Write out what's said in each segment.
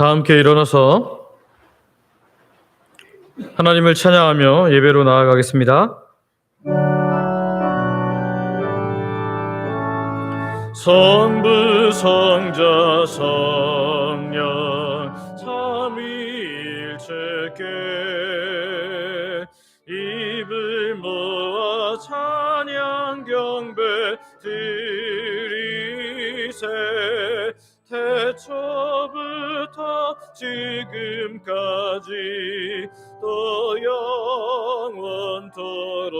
다 함께 일어나서 하나님을 찬양하며 예배로 나아가겠습니다. 성부 성자 성령 삼위일체께 입을 모아 찬양 경배 드리세. 태초부터 지금까지 또 영원토록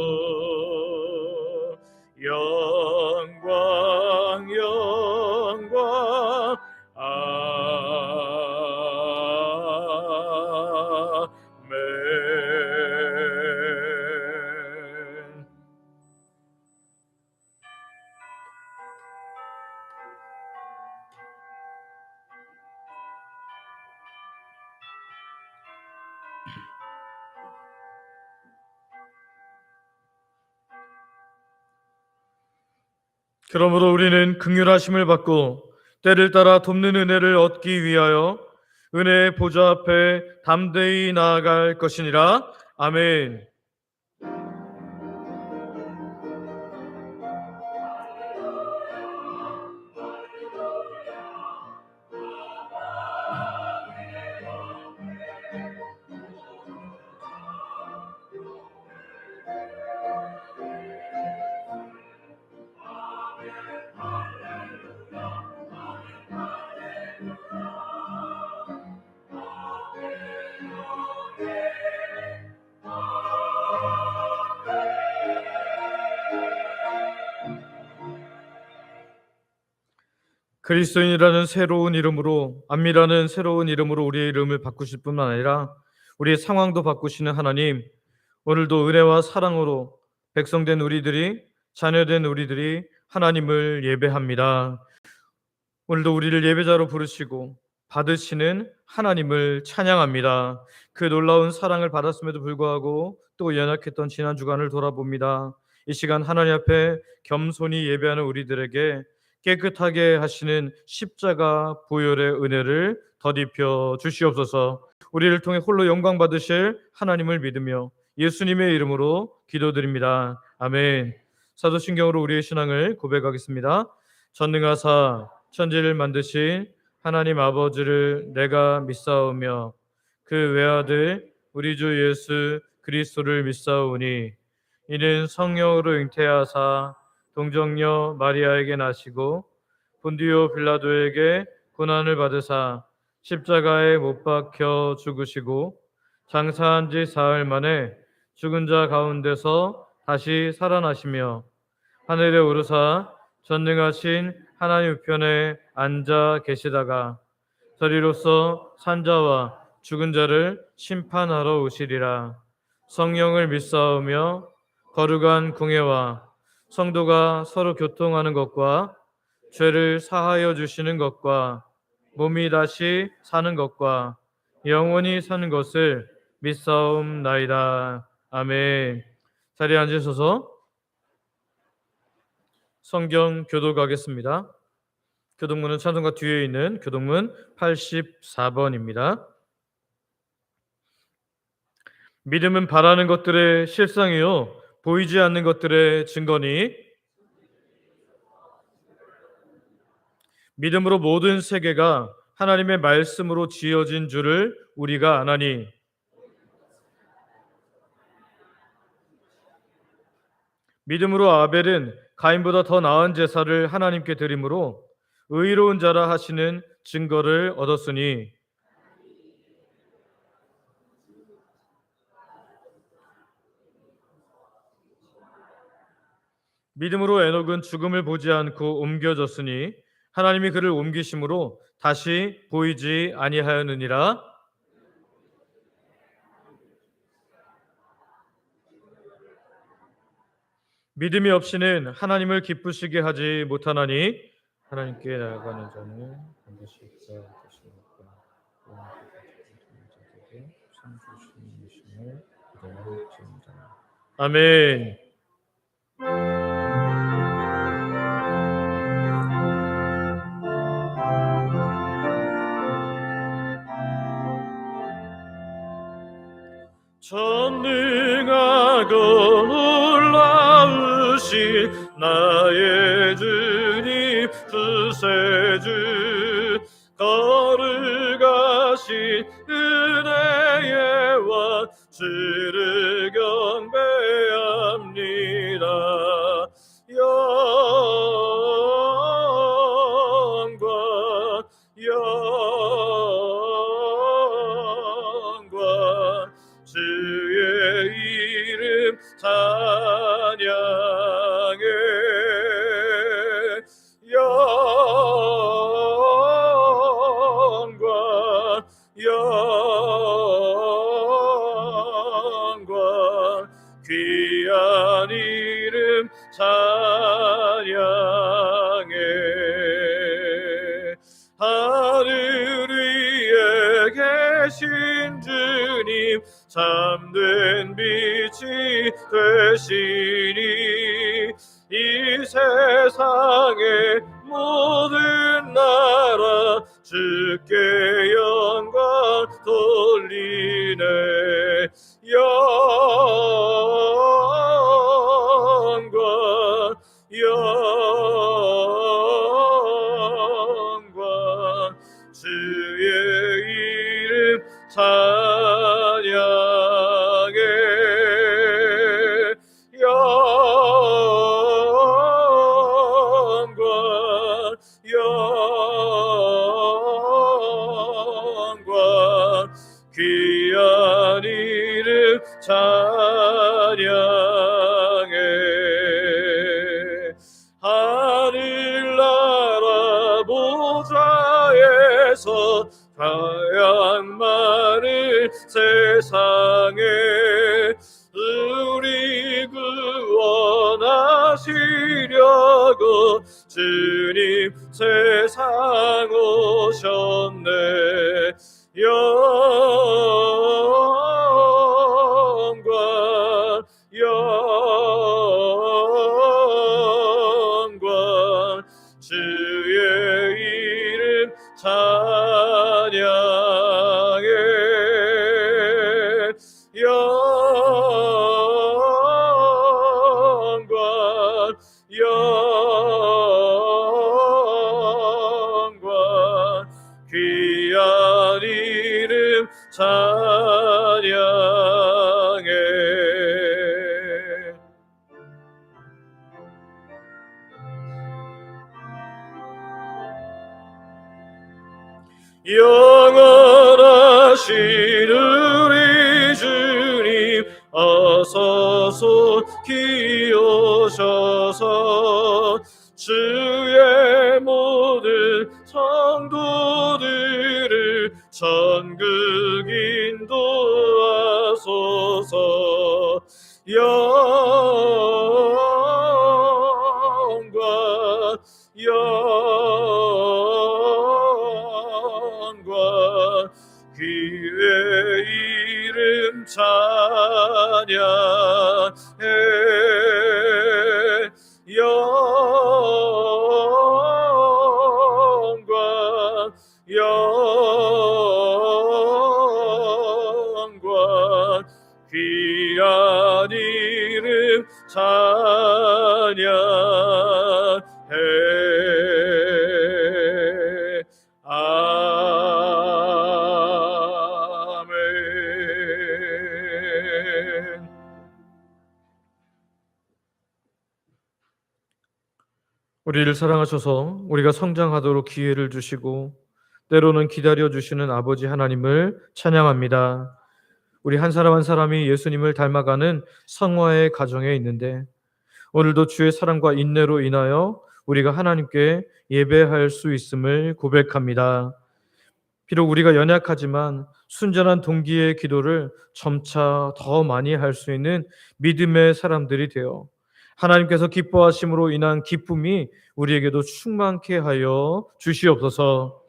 영광 영광 아멘. 그러므로 우리는 긍휼하심을 받고 때를 따라 돕는 은혜를 얻기 위하여 은혜의 보좌 앞에 담대히 나아갈 것이니라. 아멘. 그리스도인이라는 새로운 이름으로, 암미라는 새로운 이름으로 우리의 이름을 바꾸실 뿐만 아니라 우리의 상황도 바꾸시는 하나님, 오늘도 은혜와 사랑으로 백성된 우리들이, 자녀된 우리들이 하나님을 예배합니다. 오늘도 우리를 예배자로 부르시고 받으시는 하나님을 찬양합니다. 그 놀라운 사랑을 받았음에도 불구하고 또 연약했던 지난 주간을 돌아봅니다. 이 시간 하나님 앞에 겸손히 예배하는 우리들에게 깨끗하게 하시는 십자가 보혈의 은혜를 덧입혀 주시옵소서. 우리를 통해 홀로 영광 받으실 하나님을 믿으며 예수님의 이름으로 기도드립니다. 아멘. 사도신경으로 우리의 신앙을 고백하겠습니다. 전능하사 천지를 만드신 하나님 아버지를 내가 믿사오며 그 외아들 우리 주 예수 그리스도를 믿사오니 이는 성령으로 잉태하사 동정녀 마리아에게 나시고 본디오 빌라도에게 고난을 받으사 십자가에 못 박혀 죽으시고 장사한 지 사흘 만에 죽은 자 가운데서 다시 살아나시며 하늘에 오르사 전능하신 하나님 우편에 앉아 계시다가 저리로서 산자와 죽은 자를 심판하러 오시리라. 성령을 믿사오며 거룩한 공예와 성도가 서로 교통하는 것과 죄를 사하여 주시는 것과 몸이 다시 사는 것과 영원히 사는 것을 믿사옵나이다. 아멘. 자리에 앉으셔서 성경 교독하겠습니다. 교독문은 찬송가 뒤에 있는 교독문 84번입니다. 믿음은 바라는 것들의 실상이요 보이지 않는 것들의 증거니 믿음으로 모든 세계가 하나님의 말씀으로 지어진 줄을 우리가 아나니 믿음으로 아벨은 가인보다 더 나은 제사를 하나님께 드림으로 의로운 자라 하시는 증거를 얻었으니 믿음으로 에녹은 죽음을 보지 않고 옮겨졌으니 하나님이 그를 옮기심으로 다시 보이지 아니하였느니라. 믿음이 없이는 하나님을 기쁘시게 하지 못하나니 하나님께 나아가는 자는 반드시 그가 되십니까? 아멘. 전능하고 놀라우신 나의 주님 구세주 거룩하신 은혜의 왕 주를 경배합니다. 영광 영광 주의 이름 찬양해 영광 영광 귀한 이름 찬양해 하늘 위에 계신 주님 참된 빛이 되시니 이 세상의 모든 나라 주께 영광 돌리네 영광 영광 주의 이름 찬양해 영광 영광 귀한 이름 찬양해 하늘나라 보좌에서 가양 많은 세상에 우리 구원하시려고 주님 세상 오셨네 영광 영광 주의 이름 찬양해 영광 영광 귀한 이름 찬양해 영원하신 우리 주님 어서 속히 오셔서 주의 모든 성도들을 천국 인도하소서 영광 영광 그의 이름 찬양해 영광 영광 귀한 이름 찬양해 아멘. 우리를 사랑하셔서 우리가 성장하도록 기회를 주시고 때로는 기다려주시는 아버지 하나님을 찬양합니다. 우리 한 사람 한 사람이 예수님을 닮아가는 성화의 가정에 있는데 오늘도 주의 사랑과 인내로 인하여 우리가 하나님께 예배할 수 있음을 고백합니다. 비록 우리가 연약하지만 순전한 동기의 기도를 점차 더 많이 할 수 있는 믿음의 사람들이 되어 하나님께서 기뻐하심으로 인한 기쁨이 우리에게도 충만케 하여 주시옵소서.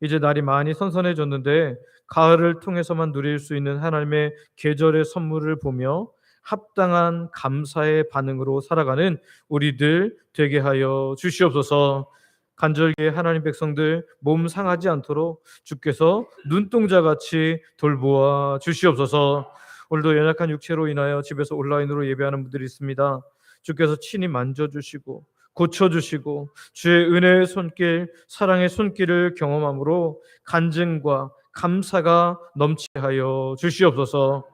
이제 날이 많이 선선해졌는데 가을을 통해서만 누릴 수 있는 하나님의 계절의 선물을 보며 합당한 감사의 반응으로 살아가는 우리들 되게 하여 주시옵소서. 간절히 하나님 백성들 몸 상하지 않도록 주께서 눈동자같이 돌보아 주시옵소서. 오늘도 연약한 육체로 인하여 집에서 온라인으로 예배하는 분들이 있습니다. 주께서 친히 만져주시고 고쳐주시고 주의 은혜의 손길, 사랑의 손길을 경험함으로 간증과 감사가 넘치게 하여 주시옵소서.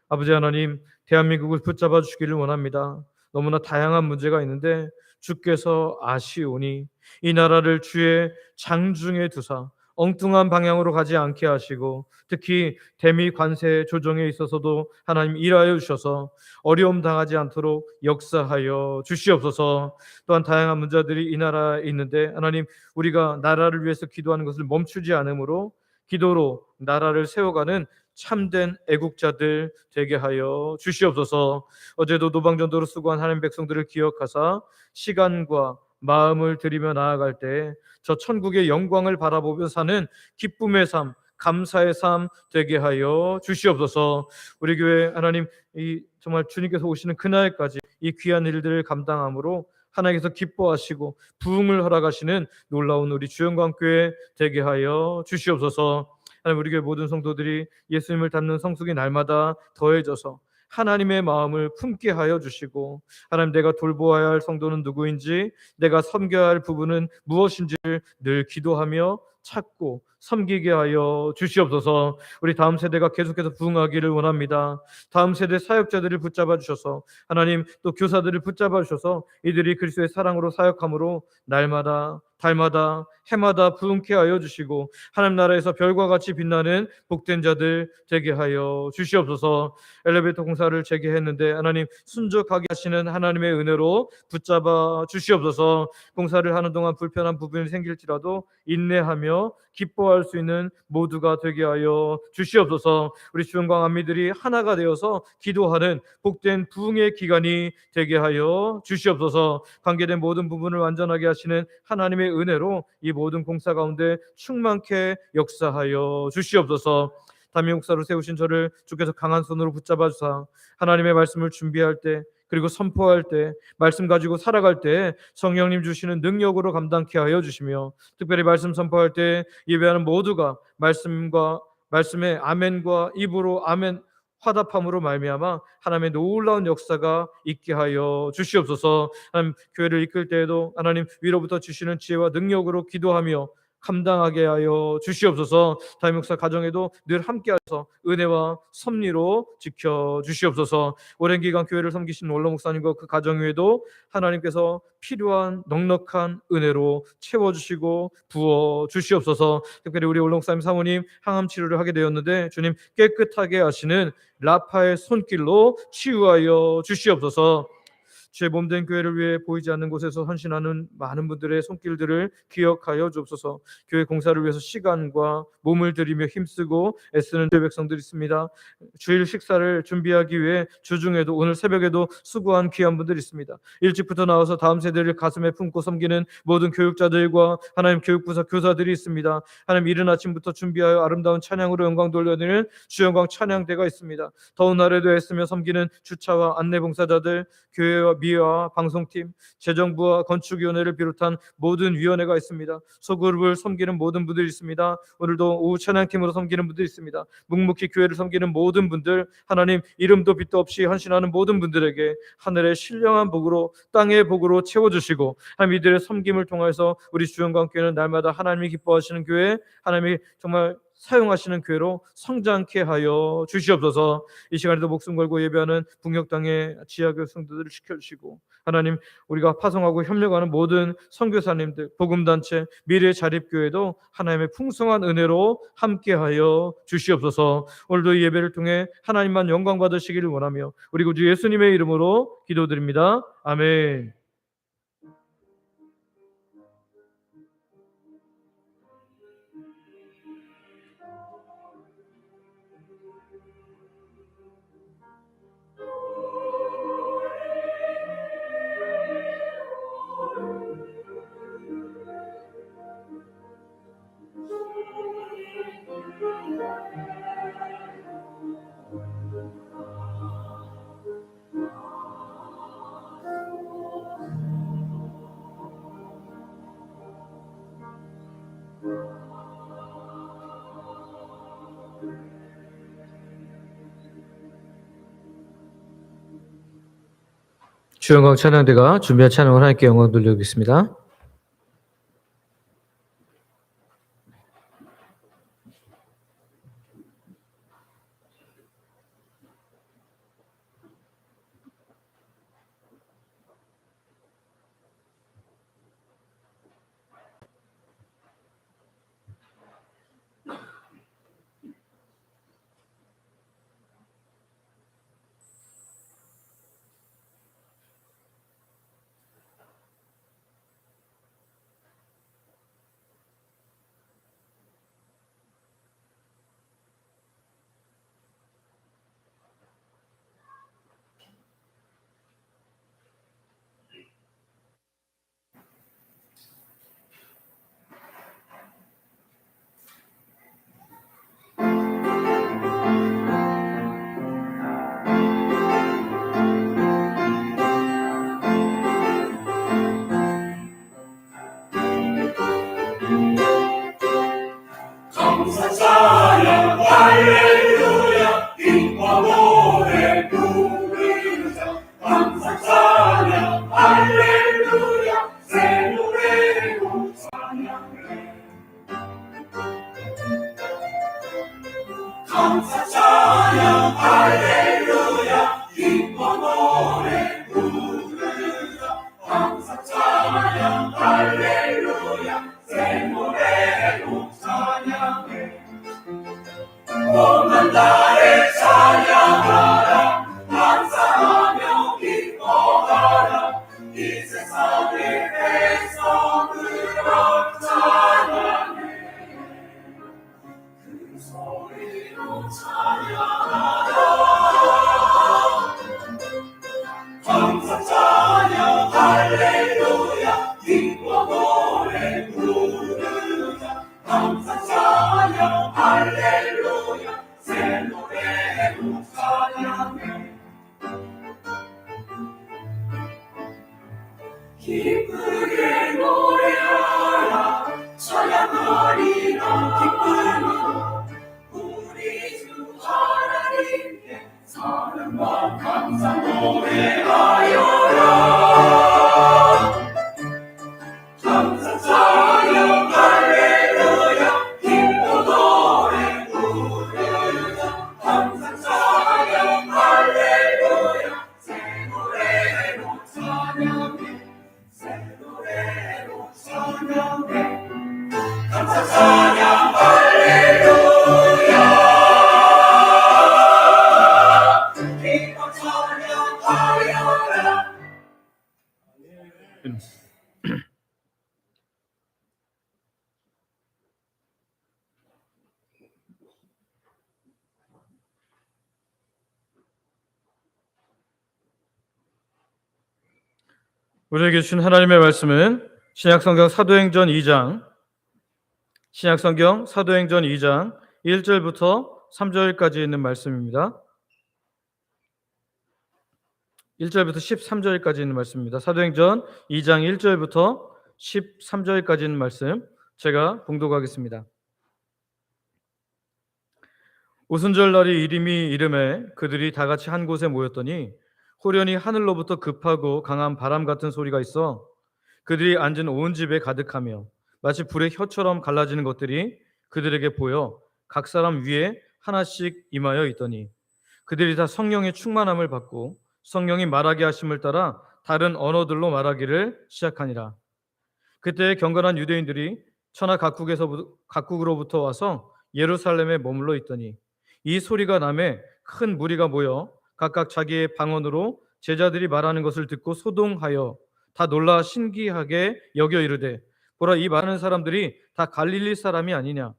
아버지 하나님, 대한민국을 붙잡아 주시기를 원합니다. 너무나 다양한 문제가 있는데 주께서 아시오니 이 나라를 주의 장중에 두사 엉뚱한 방향으로 가지 않게 하시고, 특히 대미 관세 조정에 있어서도 하나님 일하여 주셔서 어려움 당하지 않도록 역사하여 주시옵소서. 또한 다양한 문제들이 이 나라에 있는데 하나님, 우리가 나라를 위해서 기도하는 것을 멈추지 않으므로 기도로 나라를 세워가는 참된 애국자들 되게 하여 주시옵소서. 어제도 노방전도로 수고한 하나님 백성들을 기억하사 시간과 마음을 들이며 나아갈 때 저 천국의 영광을 바라보며 사는 기쁨의 삶, 감사의 삶 되게 하여 주시옵소서. 우리 교회 하나님, 이 정말 주님께서 오시는 그날까지 이 귀한 일들을 감당함으로 하나님께서 기뻐하시고 부흥을 허락하시는 놀라운 우리 주영광교회 되게 하여 주시옵소서. 하나님, 우리 교회 모든 성도들이 예수님을 닮는 성숙이 날마다 더해져서 하나님의 마음을 품게 하여 주시고, 하나님, 내가 돌보아야 할 성도는 누구인지, 내가 섬겨야 할 부분은 무엇인지를 늘 기도하며 찾고 섬기게 하여 주시옵소서. 우리 다음 세대가 계속해서 부흥하기를 원합니다. 다음 세대 사역자들을 붙잡아 주셔서 하나님, 또 교사들을 붙잡아 주셔서 이들이 그리스도의 사랑으로 사역함으로 날마다 달마다 해마다 부흥케 하여 주시고 하나님 나라에서 별과 같이 빛나는 복된 자들 되게 하여 주시옵소서. 엘리베이터 공사를 재개했는데 하나님, 순적하게 하시는 하나님의 은혜로 붙잡아 주시옵소서. 공사를 하는 동안 불편한 부분이 생길지라도 인내하며 기뻐할 수 있는 모두가 되게 하여 주시옵소서. 우리 주영광 안미들이 하나가 되어서 기도하는 복된 부흥의 기간이 되게 하여 주시옵소서. 관계된 모든 부분을 완전하게 하시는 하나님의 은혜로 이 모든 공사 가운데 충만케 역사하여 주시옵소서. 담임 목사로 세우신 저를 주께서 강한 손으로 붙잡아 주사 하나님의 말씀을 준비할 때, 그리고 선포할 때, 말씀 가지고 살아갈 때 성령님 주시는 능력으로 감당케 하여 주시며, 특별히 말씀 선포할 때 예배하는 모두가 말씀의 아멘과 입으로 아멘 화답함으로 말미암아 하나님의 놀라운 역사가 있게 하여 주시옵소서. 하나님, 교회를 이끌 때에도 하나님 위로부터 주시는 지혜와 능력으로 기도하며 감당하게 하여 주시옵소서. 담임 목사 가정에도 늘 함께하셔서 은혜와 섭리로 지켜 주시옵소서. 오랜 기간 교회를 섬기신 원로 목사님과 그 가정 위에도 하나님께서 필요한 넉넉한 은혜로 채워주시고 부어 주시옵소서. 특별히 우리 원로 목사님 사모님 항암 치료를 하게 되었는데 주님, 깨끗하게 하시는 라파의 손길로 치유하여 주시옵소서. 주의 몸된 교회를 위해 보이지 않는 곳에서 헌신하는 많은 분들의 손길들을 기억하여 주옵소서. 교회 공사를 위해서 시간과 몸을 들이며 힘쓰고 애쓰는 교회 백성들이 있습니다. 주일 식사를 준비하기 위해 주중에도, 오늘 새벽에도 수고한 귀한 분들이 있습니다. 일찍부터 나와서 다음 세대를 가슴에 품고 섬기는 모든 교육자들과 하나님 교육부사 교사들이 있습니다. 하나님, 이른 아침부터 준비하여 아름다운 찬양으로 영광 돌려드리는 주영광 찬양대가 있습니다. 더운 날에도 애쓰며 섬기는 주차와 안내봉사자들, 교회와 미화 방송팀, 재정부와 건축위원회를 비롯한 모든 위원회가 있습니다. 소그룹을 섬기는 모든 분들이 있습니다. 오늘도 오후 찬양팀으로 섬기는 분들이 있습니다. 묵묵히 교회를 섬기는 모든 분들, 하나님, 이름도 빛도 없이 헌신하는 모든 분들에게 하늘의 신령한 복으로, 땅의 복으로 채워주시고, 하나님, 이들의 섬김을 통해서 우리 주영광교회는 날마다 하나님이 기뻐하시는 교회, 하나님이 정말 사용하시는 교회로 성장케 하여 주시옵소서. 이 시간에도 목숨 걸고 예배하는 북녘 땅의 지하교회 성도들을 지켜주시고, 하나님, 우리가 파송하고 협력하는 모든 선교사님들, 복음단체, 미래 자립교회도 하나님의 풍성한 은혜로 함께하여 주시옵소서. 오늘도 이 예배를 통해 하나님만 영광 받으시기를 원하며 우리 구주 예수님의 이름으로 기도드립니다. 아멘. 주영광 찬양대가 준비한 찬양을 하나님께 영광 돌려드리겠습니다. 감사자야 할렐루야 기뻐 노래 부르자 감사자야 할렐루야 새 노래로 찬양해 감사자야 할렐루야 기뻐 노래 부르자 감사자야 할렐루야 새 노래로 찬양해 오만 나를 찬양하라 감사하며 기뻐하라 이 세상의 백성들아 찬양해 그 소리로 찬양하라 감사 찬양 할렐루야 기뻐 노래 부르자 감사 찬양 할렐루야 새 노래로 찬양해 기쁘게 노래하라 찬양하리라 기쁨으로 우리 주 하나님께 사랑과 감사 노래하여라 감사 찬양 할렐루야 기뻐 노래 부르자 감사 찬양 할렐루야 새 노래로 찬양해 새 노래로 찬양해 감사 찬양 할렐루야 기뻐 찬양하여라 우리에게 주신 하나님의 말씀은 신약성경 사도행전 2장 1절부터 3절까지 있는 말씀입니다. 1절부터 13절까지 있는 말씀입니다. 사도행전 2장 1절부터 13절까지 있는 말씀 제가 봉독하겠습니다. 오순절 날이 이름이 이름에 그들이 다 같이 한 곳에 모였더니 호련히 하늘로부터 급하고 강한 바람 같은 소리가 있어 그들이 앉은 온 집에 가득하며 마치 불의 혀처럼 갈라지는 것들이 그들에게 보여 각 사람 위에 하나씩 임하여 있더니 그들이 다 성령의 충만함을 받고 성령이 말하게 하심을 따라 다른 언어들로 말하기를 시작하니라. 그때 경건한 유대인들이 천하 각국으로부터 와서 예루살렘에 머물러 있더니 이 소리가 나매 큰 무리가 모여 각각 자기의 방언으로 제자들이 말하는 것을 듣고 소동하여 다 놀라 신기하게 여겨 이르되 보라 이 많은 사람들이 다 갈릴리 사람이 아니냐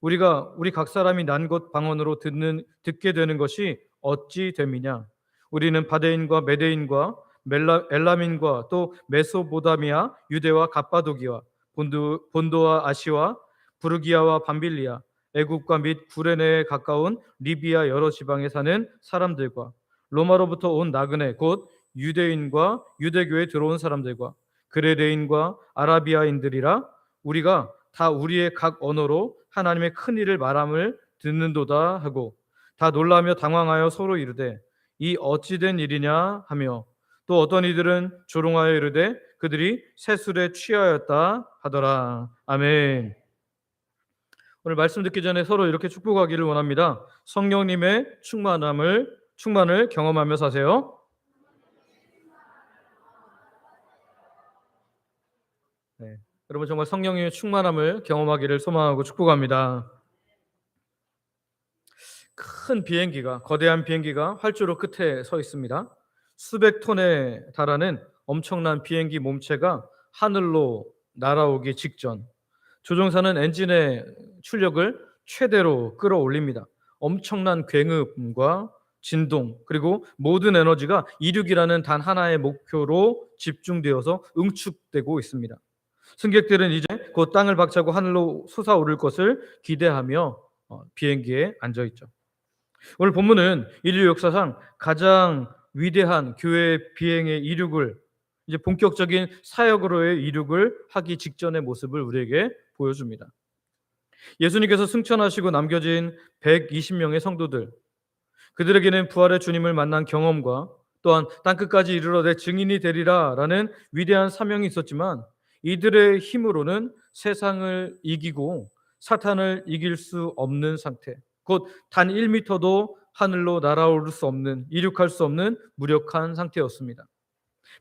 우리가 우리 각 사람이 난 곳 방언으로 듣게 되는 것이 어찌 됨이냐 우리는 바데인과 메데인과 엘람인과 또 메소보다미아 유대와 갑바도기와 본도와 아시와 부르기아와 밤빌리아 애국과 및 구레네에 가까운 리비아 여러 지방에 사는 사람들과 로마로부터 온 나그네 곧 유대인과 유대교에 들어온 사람들과 그레네인과 아라비아인들이라 우리가 다 우리의 각 언어로 하나님의 큰 일을 말함을 듣는도다 하고 다 놀라며 당황하여 서로 이르되 이 어찌된 일이냐 하며 또 어떤 이들은 조롱하여 이르되 그들이 새술에 취하였다 하더라. 아멘. 오늘 말씀 듣기 전에 서로 이렇게 축복하기를 원합니다. 성령님의 충만을 경험하며 사세요. 네. 여러분 정말 성령님의 충만함을 경험하기를 소망하고 축복합니다. 큰 비행기가, 거대한 비행기가 활주로 끝에 서 있습니다. 수백 톤에 달하는 엄청난 비행기 몸체가 하늘로 날아오기 직전, 조종사는 엔진의 출력을 최대로 끌어올립니다. 엄청난 굉음과 진동, 그리고 모든 에너지가 이륙이라는 단 하나의 목표로 집중되어서 응축되고 있습니다. 승객들은 이제 곧 땅을 박차고 하늘로 솟아오를 것을 기대하며 비행기에 앉아 있죠. 오늘 본문은 인류 역사상 가장 위대한 교회 비행의 이륙을, 이제 본격적인 사역으로의 이륙을 하기 직전의 모습을 우리에게 보여줍니다. 예수님께서 승천하시고 남겨진 120명의 성도들, 그들에게는 부활의 주님을 만난 경험과 또한 땅끝까지 이르러 내 증인이 되리라 라는 위대한 사명이 있었지만, 이들의 힘으로는 세상을 이기고 사탄을 이길 수 없는 상태, 곧 단 1m도 하늘로 날아오를 수 없는, 이륙할 수 없는 무력한 상태였습니다.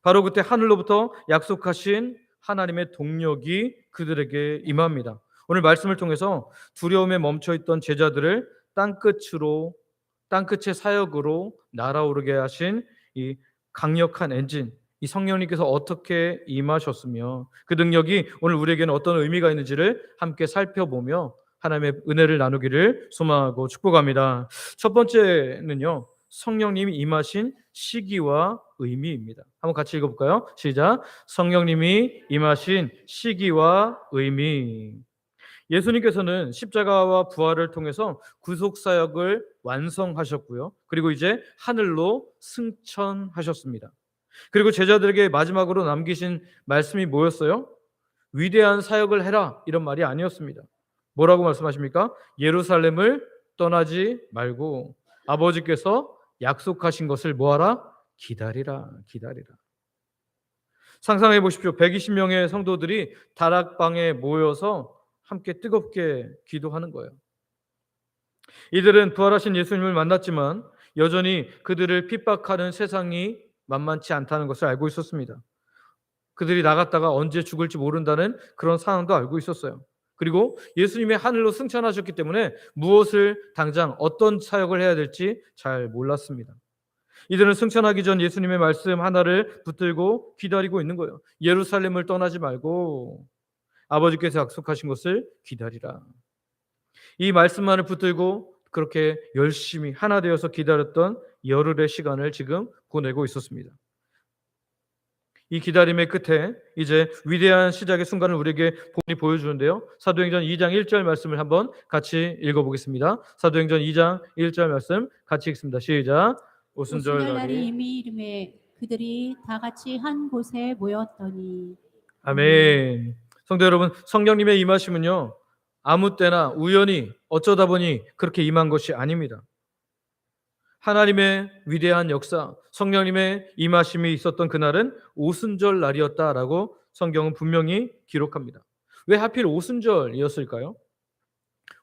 바로 그때 하늘로부터 약속하신 하나님의 동력이 그들에게 임합니다. 오늘 말씀을 통해서 두려움에 멈춰있던 제자들을 땅끝의 사역으로 날아오르게 하신 이 강력한 엔진, 이 성령님께서 어떻게 임하셨으며 그 능력이 오늘 우리에게는 어떤 의미가 있는지를 함께 살펴보며 하나님의 은혜를 나누기를 소망하고 축복합니다. 첫 번째는요, 성령님이 임하신 시기와 의미입니다. 한번 같이 읽어볼까요? 시작. 성령님이 임하신 시기와 의미. 예수님께서는 십자가와 부활을 통해서 구속사역을 완성하셨고요. 그리고 이제 하늘로 승천하셨습니다. 그리고 제자들에게 마지막으로 남기신 말씀이 뭐였어요? 위대한 사역을 해라, 이런 말이 아니었습니다. 뭐라고 말씀하십니까? 예루살렘을 떠나지 말고 아버지께서 약속하신 것을 뭐하라? 기다리라. 상상해 보십시오. 120명의 성도들이 다락방에 모여서 함께 뜨겁게 기도하는 거예요. 이들은 부활하신 예수님을 만났지만 여전히 그들을 핍박하는 세상이 만만치 않다는 것을 알고 있었습니다. 그들이 나갔다가 언제 죽을지 모른다는 그런 상황도 알고 있었어요. 그리고 예수님이 하늘로 승천하셨기 때문에 무엇을 당장 어떤 사역을 해야 될지 잘 몰랐습니다. 이들은 승천하기 전 예수님의 말씀 하나를 붙들고 기다리고 있는 거예요. 예루살렘을 떠나지 말고 아버지께서 약속하신 것을 기다리라. 이 말씀만을 붙들고 그렇게 열심히 하나 되어서 기다렸던 열흘의 시간을 지금 보내고 있었습니다. 이 기다림의 끝에 이제 위대한 시작의 순간을 우리에게 본이 보여주는데요. 사도행전 2장 1절 말씀을 한번 같이 읽어보겠습니다. 사도행전 2장 1절 말씀 같이 읽습니다. 시작. 오순절날이 이미 이름에 그들이 다 같이 한 곳에 모였더니. 아멘. 성도 여러분, 성령님의 임하심은요, 아무 때나 우연히 어쩌다 보니 그렇게 임한 것이 아닙니다. 하나님의 위대한 역사, 성령님의 임하심이 있었던 그날은 오순절 날이었다라고 성경은 분명히 기록합니다. 왜 하필 오순절이었을까요?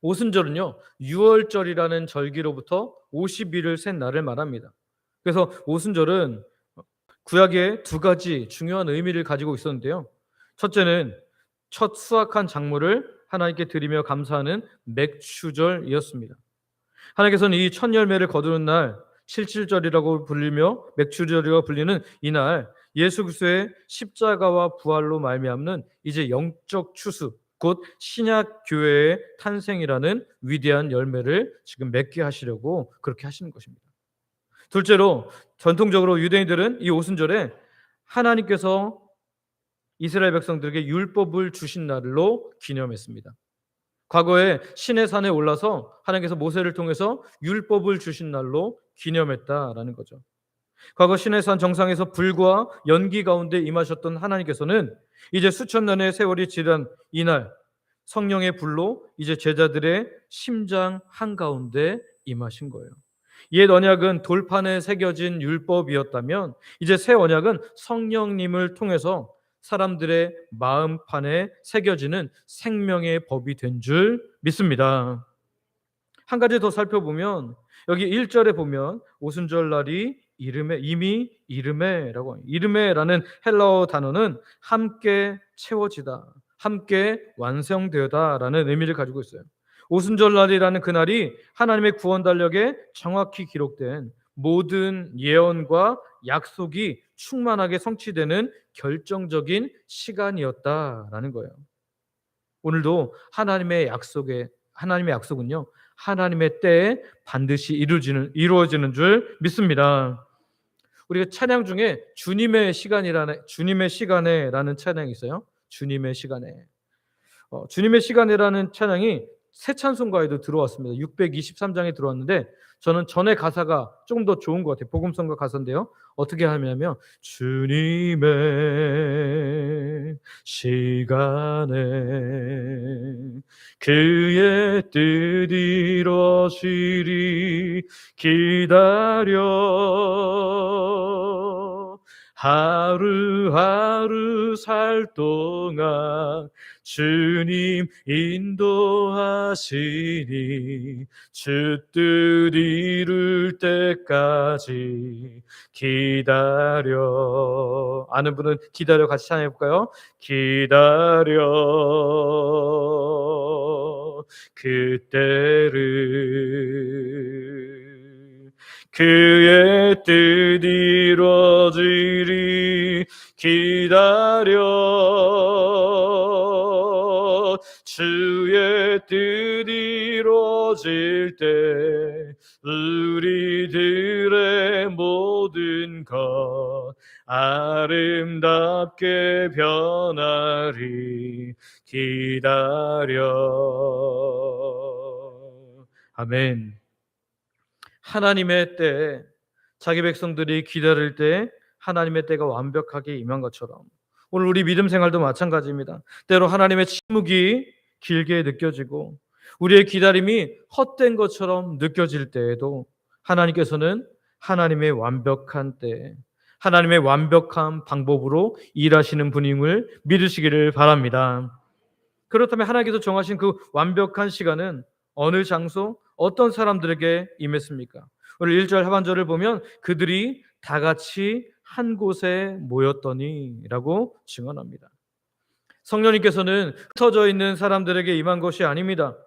오순절은요, 6월절이라는 절기로부터 50일을 센 날을 말합니다. 그래서 오순절은 구약에 두 가지 중요한 의미를 가지고 있었는데요. 첫째는 첫 수확한 작물을 하나님께 드리며 감사하는 맥추절이었습니다. 하나님께서는 이 첫 열매를 거두는 날, 칠칠절이라고 불리며 맥추절이라고 불리는 이날, 예수 그리스도의 십자가와 부활로 말미암는 이제 영적 추수, 곧 신약 교회의 탄생이라는 위대한 열매를 지금 맺게 하시려고 그렇게 하시는 것입니다. 둘째로, 전통적으로 유대인들은 이 오순절에 하나님께서 이스라엘 백성들에게 율법을 주신 날로 기념했습니다. 과거에 시내산에 올라서 하나님께서 모세를 통해서 율법을 주신 날로 기념했다라는 거죠. 과거 시내산 정상에서 불과 연기 가운데 임하셨던 하나님께서는 이제 수천 년의 세월이 지난 이날 성령의 불로 이제 제자들의 심장 한가운데 임하신 거예요. 옛 언약은 돌판에 새겨진 율법이었다면 이제 새 언약은 성령님을 통해서 사람들의 마음판에 새겨지는 생명의 법이 된 줄 믿습니다. 한 가지 더 살펴보면 여기 1절에 보면 오순절 날이 이미 이르메라고, 이르메라는 헬라어 단어는 함께 채워지다, 함께 완성되다라는 의미를 가지고 있어요. 오순절 날이라는 그날이 하나님의 구원 달력에 정확히 기록된 모든 예언과 약속이 충만하게 성취되는 결정적인 시간이었다라는 거예요. 오늘도 하나님의 약속은요, 하나님의 때에 반드시 이루어지는 줄 믿습니다. 우리가 찬양 중에 주님의 시간에라는 찬양이 있어요. 주님의 시간에. 주님의 시간이라는 찬양이 새 찬송가에도 들어왔습니다. 623장에 들어왔는데 저는 전에 가사가 조금 더 좋은 것 같아요. 복음성가 가사인데요. 어떻게 하냐면 주님의 시간에 그의 뜻 이루어지리 기다려 하루하루 살 동안 주님 인도하시니 주 뜻 이룰 때까지 기다려. 아는 분은 기다려 같이 찬양해 볼까요? 기다려 그때를 그의 뜻 이루어지리 기다려 주의 뜻 이루어질 때 우리들의 모든 것 아름답게 변하리 기다려. 아멘. 하나님의 때에 자기 백성들이 기다릴 때 하나님의 때가 완벽하게 임한 것처럼 오늘 우리 믿음 생활도 마찬가지입니다. 때로 하나님의 침묵이 길게 느껴지고 우리의 기다림이 헛된 것처럼 느껴질 때에도 하나님께서는 하나님의 완벽한 때, 하나님의 완벽한 방법으로 일하시는 분임을 믿으시기를 바랍니다. 그렇다면 하나님께서 정하신 그 완벽한 시간은 어느 장소, 어떤 사람들에게 임했습니까? 오늘 1절 하반절을 보면 그들이 다 같이 한 곳에 모였더니 라고 증언합니다. 성령님께서는 흩어져 있는 사람들에게 임한 것이 아닙니다.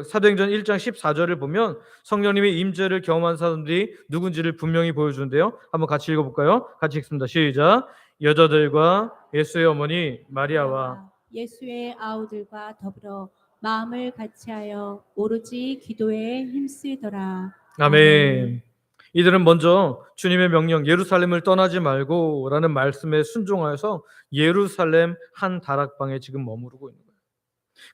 사도행전 1장 14절을 보면 성령님의 임재를 경험한 사람들이 누군지를 분명히 보여주는데요. 한번 같이 읽어볼까요? 같이 읽습니다. 시작. 여자들과 예수의 어머니 마리아와 예수의 아우들과 더불어 마음을 같이하여 오로지 기도에 힘쓰더라. 아멘. 이들은 먼저 주님의 명령 예루살렘을 떠나지 말고 라는 말씀에 순종하여서 예루살렘 한 다락방에 지금 머무르고 있는 거예요.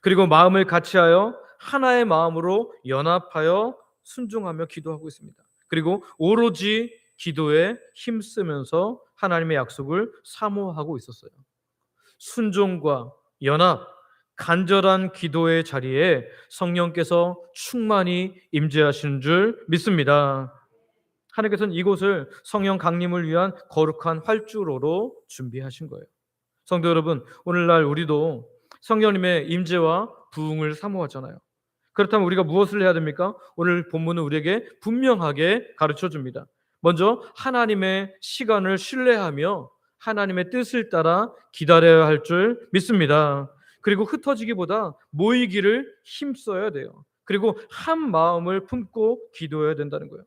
그리고 마음을 같이하여 하나의 마음으로 연합하여 순종하며 기도하고 있습니다. 그리고 오로지 기도에 힘쓰면서 하나님의 약속을 사모하고 있었어요. 순종과 연합, 간절한 기도의 자리에 성령께서 충만히 임재하시는 줄 믿습니다. 하나님께서는 이곳을 성령 강림을 위한 거룩한 활주로로 준비하신 거예요. 성도 여러분, 오늘날 우리도 성령님의 임재와 부흥을 사모하잖아요. 그렇다면 우리가 무엇을 해야 됩니까? 오늘 본문은 우리에게 분명하게 가르쳐 줍니다. 먼저 하나님의 시간을 신뢰하며 하나님의 뜻을 따라 기다려야 할 줄 믿습니다. 그리고 흩어지기보다 모이기를 힘써야 돼요. 그리고 한 마음을 품고 기도해야 된다는 거예요.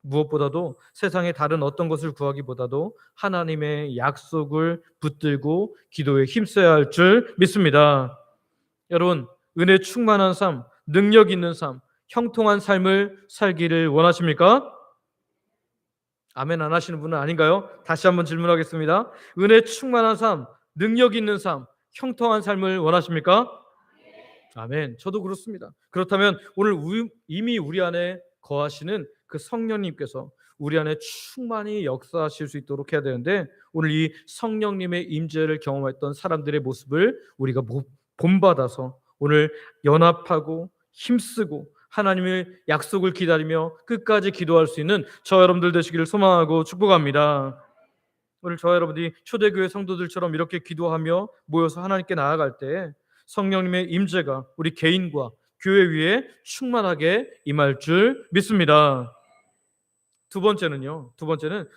무엇보다도 세상의 다른 어떤 것을 구하기보다도 하나님의 약속을 붙들고 기도에 힘써야 할 줄 믿습니다. 여러분, 은혜 충만한 삶, 능력 있는 삶, 형통한 삶을 살기를 원하십니까? 아멘 안 하시는 분은 아닌가요? 다시 한번 질문하겠습니다. 은혜 충만한 삶, 능력 있는 삶, 형통한 삶을 원하십니까? 아멘. 저도 그렇습니다. 그렇다면 오늘 이미 우리 안에 거하시는 그 성령님께서 우리 안에 충만히 역사하실 수 있도록 해야 되는데 오늘 이 성령님의 임재를 경험했던 사람들의 모습을 우리가 본받아서 오늘 연합하고 힘쓰고 하나님의 약속을 기다리며 끝까지 기도할 수 있는 저 여러분들 되시기를 소망하고 축복합니다. 오늘 저 여러분들이 초대교회 성도들처럼 이렇게 기도하며 모여서 하나님께 나아갈 때 성령님의 임재가 우리 개인과 교회 위에 충만하게 임할 줄 믿습니다. 두 번째는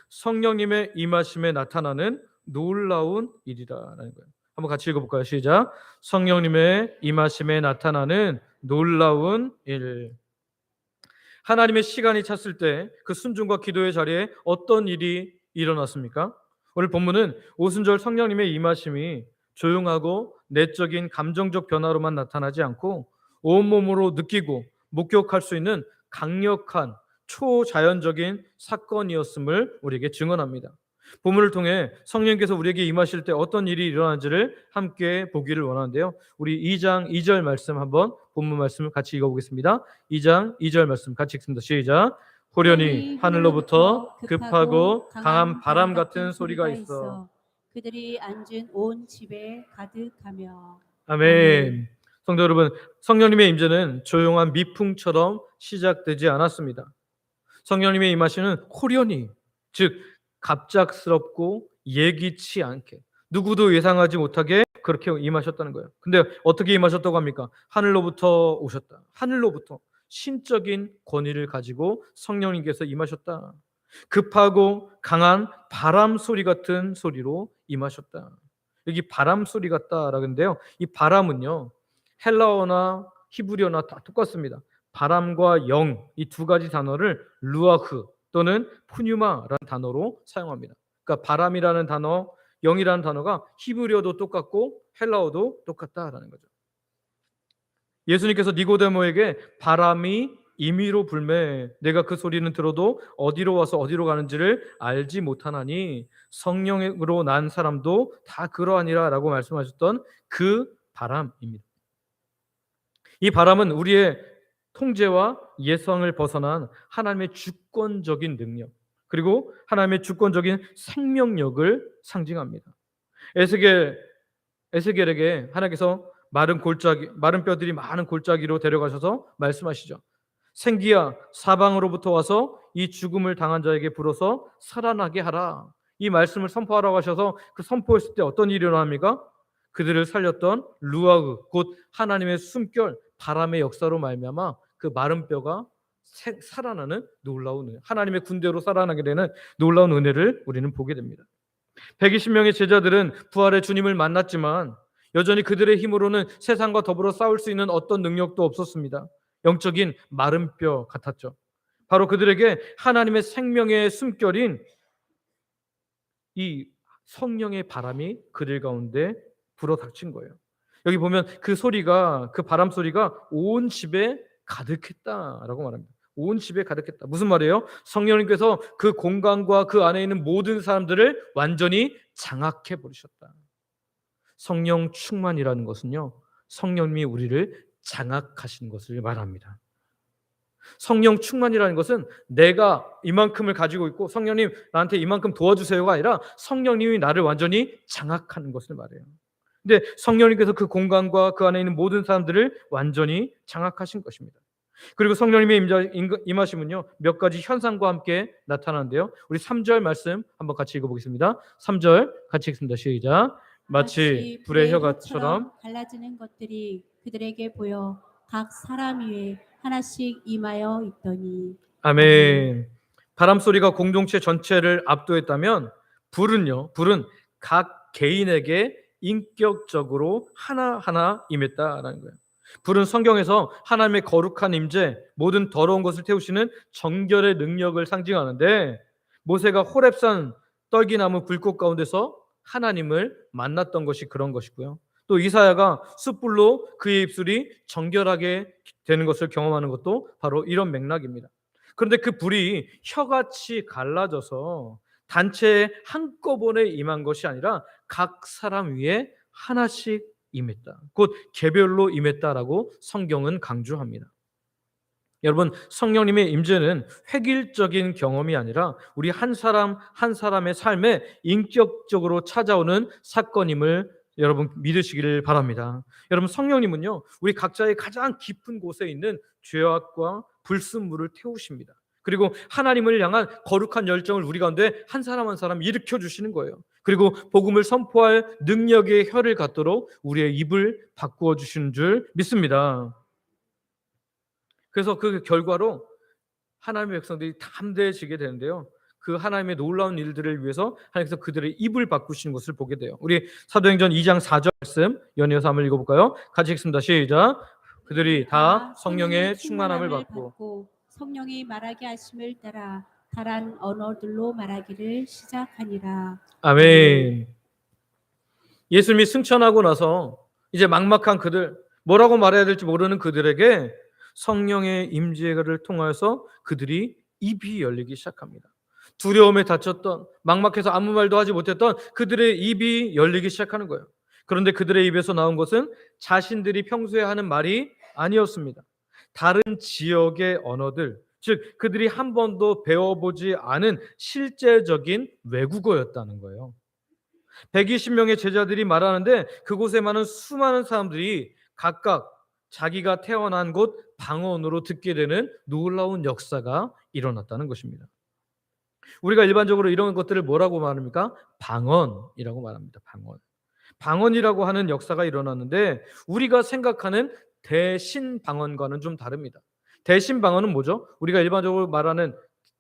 성령님의 임하심에 나타나는 놀라운 일이라는 거예요. 한번 같이 읽어볼까요? 시작. 성령님의 임하심에 나타나는 놀라운 일. 하나님의 시간이 찼을 때 그 순종과 기도의 자리에 어떤 일이 일어났습니까? 오늘 본문은 오순절 성령님의 임하심이 조용하고 내적인 감정적 변화로만 나타나지 않고 온몸으로 느끼고 목격할 수 있는 강력한 초자연적인 사건이었음을 우리에게 증언합니다. 본문을 통해 성령께서 우리에게 임하실 때 어떤 일이 일어나는지를 함께 보기를 원하는데요. 우리 2장 2절 말씀 한번 본문 말씀을 같이 읽어보겠습니다. 2장 2절 말씀 같이 읽습니다. 시작. 호련히 하늘로부터 급하고 강한 바람 같은 소리가 있어 그들이 앉은 온 집에 가득하며. 아멘. 성도 여러분, 성령님의 임재는 조용한 미풍처럼 시작되지 않았습니다. 성령님의 임하시는 호련히, 즉 갑작스럽고 예기치 않게 누구도 예상하지 못하게 그렇게 임하셨다는 거예요. 근데 어떻게 임하셨다고 합니까? 하늘로부터 오셨다. 하늘로부터 신적인 권위를 가지고 성령님께서 임하셨다. 급하고 강한 바람 소리 같은 소리로 임하셨다. 여기 바람 소리 같다라는데요. 이 바람은요, 헬라어나 히브리어나 다 똑같습니다. 바람과 영, 이 두 가지 단어를 루아흐 또는 푸뉴마라는 단어로 사용합니다. 그러니까 바람이라는 단어, 영이라는 단어가 히브리어도 똑같고 헬라어도 똑같다라는 거죠. 예수님께서 니고데모에게 바람이 임의로 불매 내가 그 소리는 들어도 어디로 와서 어디로 가는지를 알지 못하나니 성령으로 난 사람도 다 그러하니라 라고 말씀하셨던 그 바람입니다. 이 바람은 우리의 통제와 예상을 벗어난 하나님의 주권적인 능력, 그리고 하나님의 주권적인 생명력을 상징합니다. 에스겔에게 하나님께서 마른 뼈들이 많은 골짜기로 데려가셔서 말씀하시죠. 생기야, 사방으로부터 와서 이 죽음을 당한 자에게 불어서 살아나게 하라. 이 말씀을 선포하라고 하셔서 그 선포했을 때 어떤 일이 일어납니까? 그들을 살렸던 루아흐, 곧 하나님의 숨결, 바람의 역사로 말미암아 그 마른 뼈가 살아나는 놀라운 은혜, 하나님의 군대로 살아나게 되는 놀라운 은혜를 우리는 보게 됩니다. 120명의 제자들은 부활의 주님을 만났지만 여전히 그들의 힘으로는 세상과 더불어 싸울 수 있는 어떤 능력도 없었습니다. 영적인 마른 뼈 같았죠. 바로 그들에게 하나님의 생명의 숨결인 이 성령의 바람이 그들 가운데 불어닥친 거예요. 여기 보면 그 소리가, 그 바람 소리가 온 집에 가득했다라고 말합니다. 온 집에 가득했다. 무슨 말이에요? 성령님께서 그 공간과 그 안에 있는 모든 사람들을 완전히 장악해 버리셨다. 성령 충만이라는 것은요, 성령님이 우리를 장악하신 것을 말합니다. 성령 충만이라는 것은 내가 이만큼을 가지고 있고 성령님 나한테 이만큼 도와주세요가 아니라 성령님이 나를 완전히 장악하는 것을 말해요. 근데 성령님께서 그 공간과 그 안에 있는 모든 사람들을 완전히 장악하신 것입니다. 그리고 성령님의 임하심은요, 몇 가지 현상과 함께 나타나는데요. 우리 3절 말씀 한번 같이 읽어보겠습니다. 3절 같이 읽습니다. 시작. 마치 불의 혀같처럼 갈라지는 것들이 그들에게 보여 각 사람 위에 하나씩 임하여 있더니. 아멘. 바람 소리가 공동체 전체를 압도했다면 불은 각 개인에게 인격적으로 하나하나 임했다라는 거예요. 불은 성경에서 하나님의 거룩한 임재, 모든 더러운 것을 태우시는 정결의 능력을 상징하는데, 모세가 호렙산 떨기나무 불꽃 가운데서 하나님을 만났던 것이 그런 것이고요. 또 이사야가 숯불로 그의 입술이 정결하게 되는 것을 경험하는 것도 바로 이런 맥락입니다. 그런데 그 불이 혀같이 갈라져서 단체에 한꺼번에 임한 것이 아니라 각 사람 위에 하나씩 임했다. 곧 개별로 임했다라고 성경은 강조합니다. 여러분, 성령님의 임재는 획일적인 경험이 아니라 우리 한 사람 한 사람의 삶에 인격적으로 찾아오는 사건임을 여러분 믿으시기를 바랍니다. 여러분 성령님은요, 우리 각자의 가장 깊은 곳에 있는 죄악과 불순물을 태우십니다. 그리고 하나님을 향한 거룩한 열정을 우리 가운데 한 사람 한 사람 일으켜 주시는 거예요. 그리고 복음을 선포할 능력의 혀를 갖도록 우리의 입을 바꾸어 주시는 줄 믿습니다. 그래서 그 결과로 하나님의 백성들이 담대해지게 되는데요. 그 하나님의 놀라운 일들을 위해서 하나님께서 그들의 입을 바꾸시는 것을 보게 돼요. 우리 사도행전 2장 4절 말씀 연이어서 한번 읽어볼까요? 같이 읽습니다. 시작. 그들이 다 성령의 충만함을 받고 성령이 말하게 하심을 따라 다른 언어들로 말하기를 시작하니라. 아멘. 예수님이 승천하고 나서 이제 막막한 그들, 뭐라고 말해야 될지 모르는 그들에게 성령의 임재를 통하여서 그들이 입이 열리기 시작합니다. 두려움에 닫혔던, 막막해서 아무 말도 하지 못했던 그들의 입이 열리기 시작하는 거예요. 그런데 그들의 입에서 나온 것은 자신들이 평소에 하는 말이 아니었습니다. 다른 지역의 언어들, 즉 그들이 한 번도 배워보지 않은 실제적인 외국어였다는 거예요. 120명의 제자들이 말하는데 그곳에 많은 수많은 사람들이 각각 자기가 태어난 곳 방언으로 듣게 되는 놀라운 역사가 일어났다는 것입니다. 우리가 일반적으로 이런 것들을 뭐라고 말합니까? 방언이라고 말합니다. 방언이라고 하는 역사가 일어났는데 우리가 생각하는 대신 방언과는 좀 다릅니다. 대신 방언은 뭐죠? 우리가 일반적으로 말하는